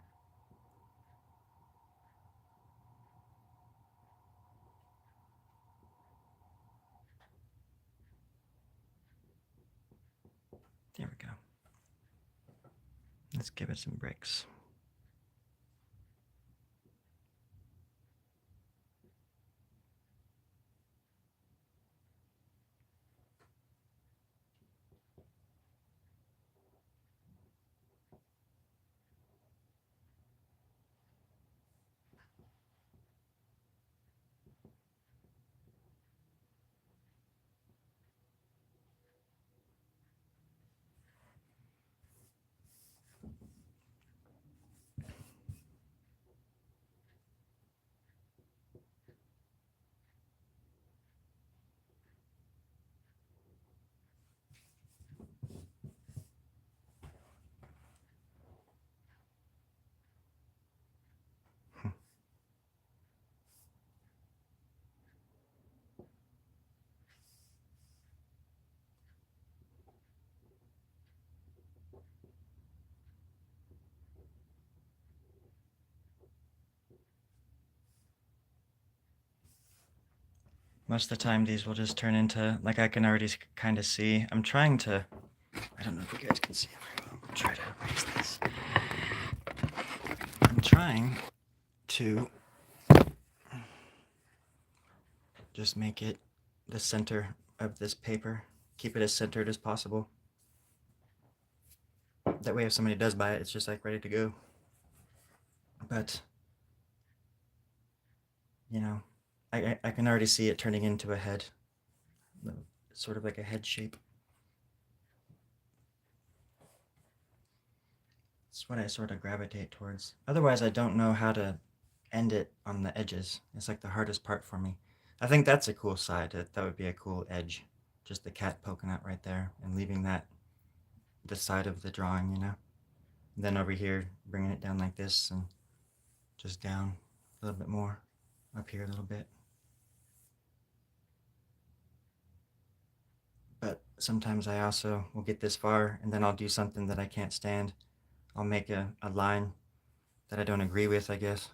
There we go. Let's give it some breaks. Most of the time, these will just turn into, like, I can already kind of see. I'm trying to, I don't know if you guys can see. I'll try to erase this. I'm trying to just make it the center of this paper. Keep it as centered as possible. That way, if somebody does buy it, it's just like ready to go. But, you know, I can already see it turning into a head. Sort of like a head shape. It's what I sort of gravitate towards. Otherwise, I don't know how to end it on the edges. It's like the hardest part for me. I think that's a cool side. That would be a cool edge. Just the cat poking out right there and leaving that the side of the drawing, you know? And then over here, bringing it down like this and just down a little bit more. Up here a little bit. But sometimes I also will get this far and then I'll do something that I can't stand. I'll make a line that I don't agree with, I guess.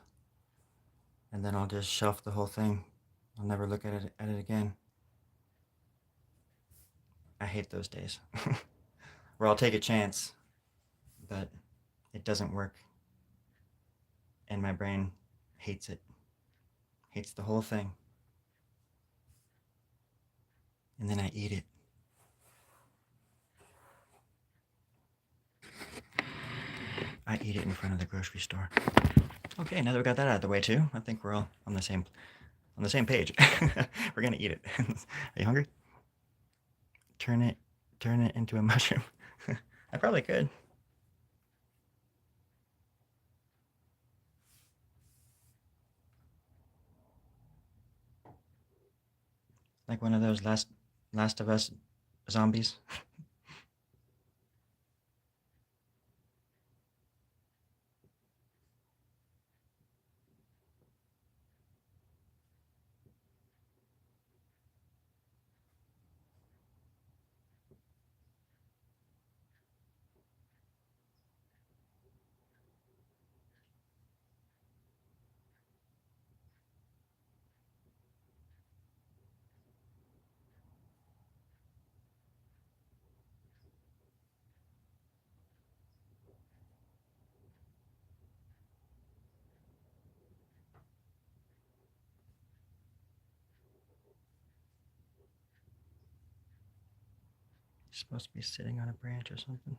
And then I'll just shelf the whole thing. I'll never look at it again. I hate those days. Where I'll take a chance, but it doesn't work. And my brain hates it. Hates the whole thing. And then I eat it. I eat it in front of the grocery store. Okay, now that we got that out of the way too, I think we're all on the same page. We're gonna eat it. Are you hungry? Turn it into a mushroom. I probably could. Like one of those Last of Us zombies. supposed to be sitting on a branch or something.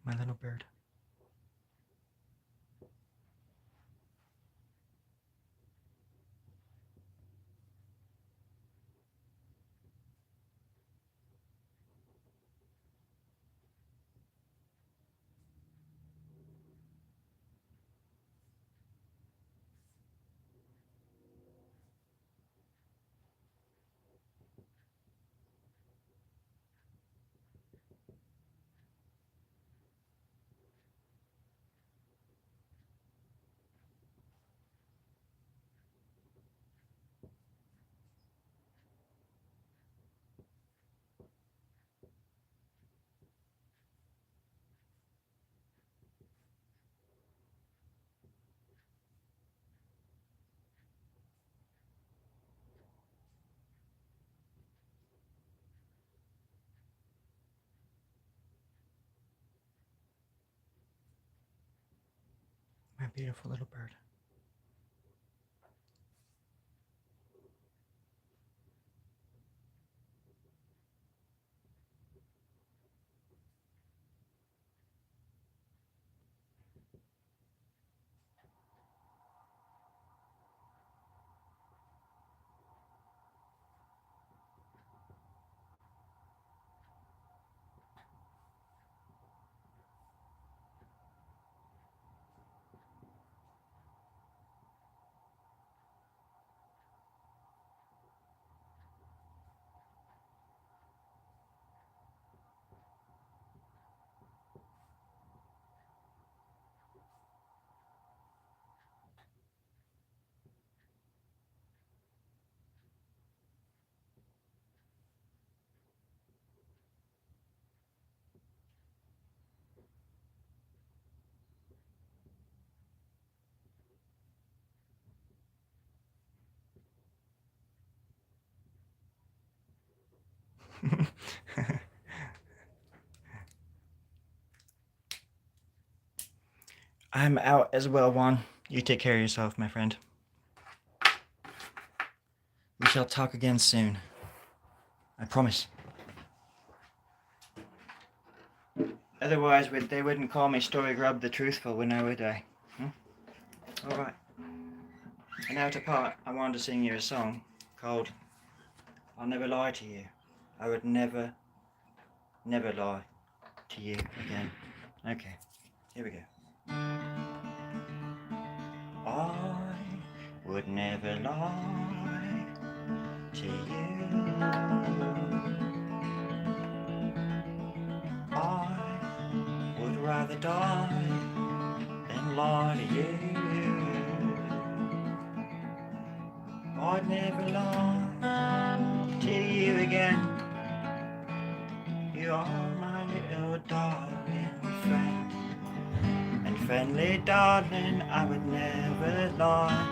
My little bird. My beautiful little bird. I'm out as well, Juan. You take care of yourself, my friend. We shall talk again soon. I promise. Otherwise, they wouldn't call me Story Grub the Truthful, would they? Alright. And now to part, I wanted to sing you a song called I'll Never Lie to You. I would never lie to you again. Okay, here we go. I would never lie to you. I would rather die than lie to you. I'd never lie to you again. You are my little darling friend. And friendly darling, I would never lie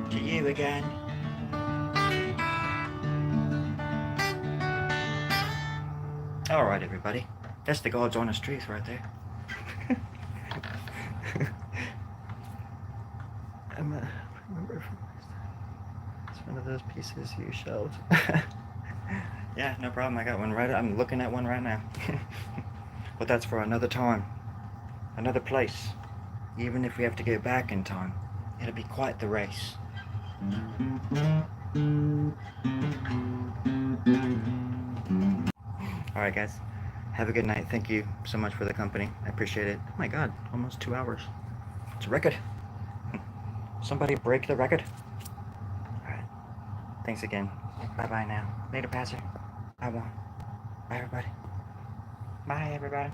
to you again. Alright everybody, that's the God's honest truth right there. Remember from last time, it's one of those pieces you shelved. Yeah, no problem, I got one right, I'm looking at one right now. But that's for another time, another place. Even if we have to go back in time, it'll be quite the race. Alright guys, have a good night. Thank you so much for the company. I appreciate it. Oh my god, almost 2 hours. It's a record. Somebody break the record. Alright, thanks again. Bye-bye now. Later, Pastor. Bye, Juan. Bye, everybody. Bye, everybody.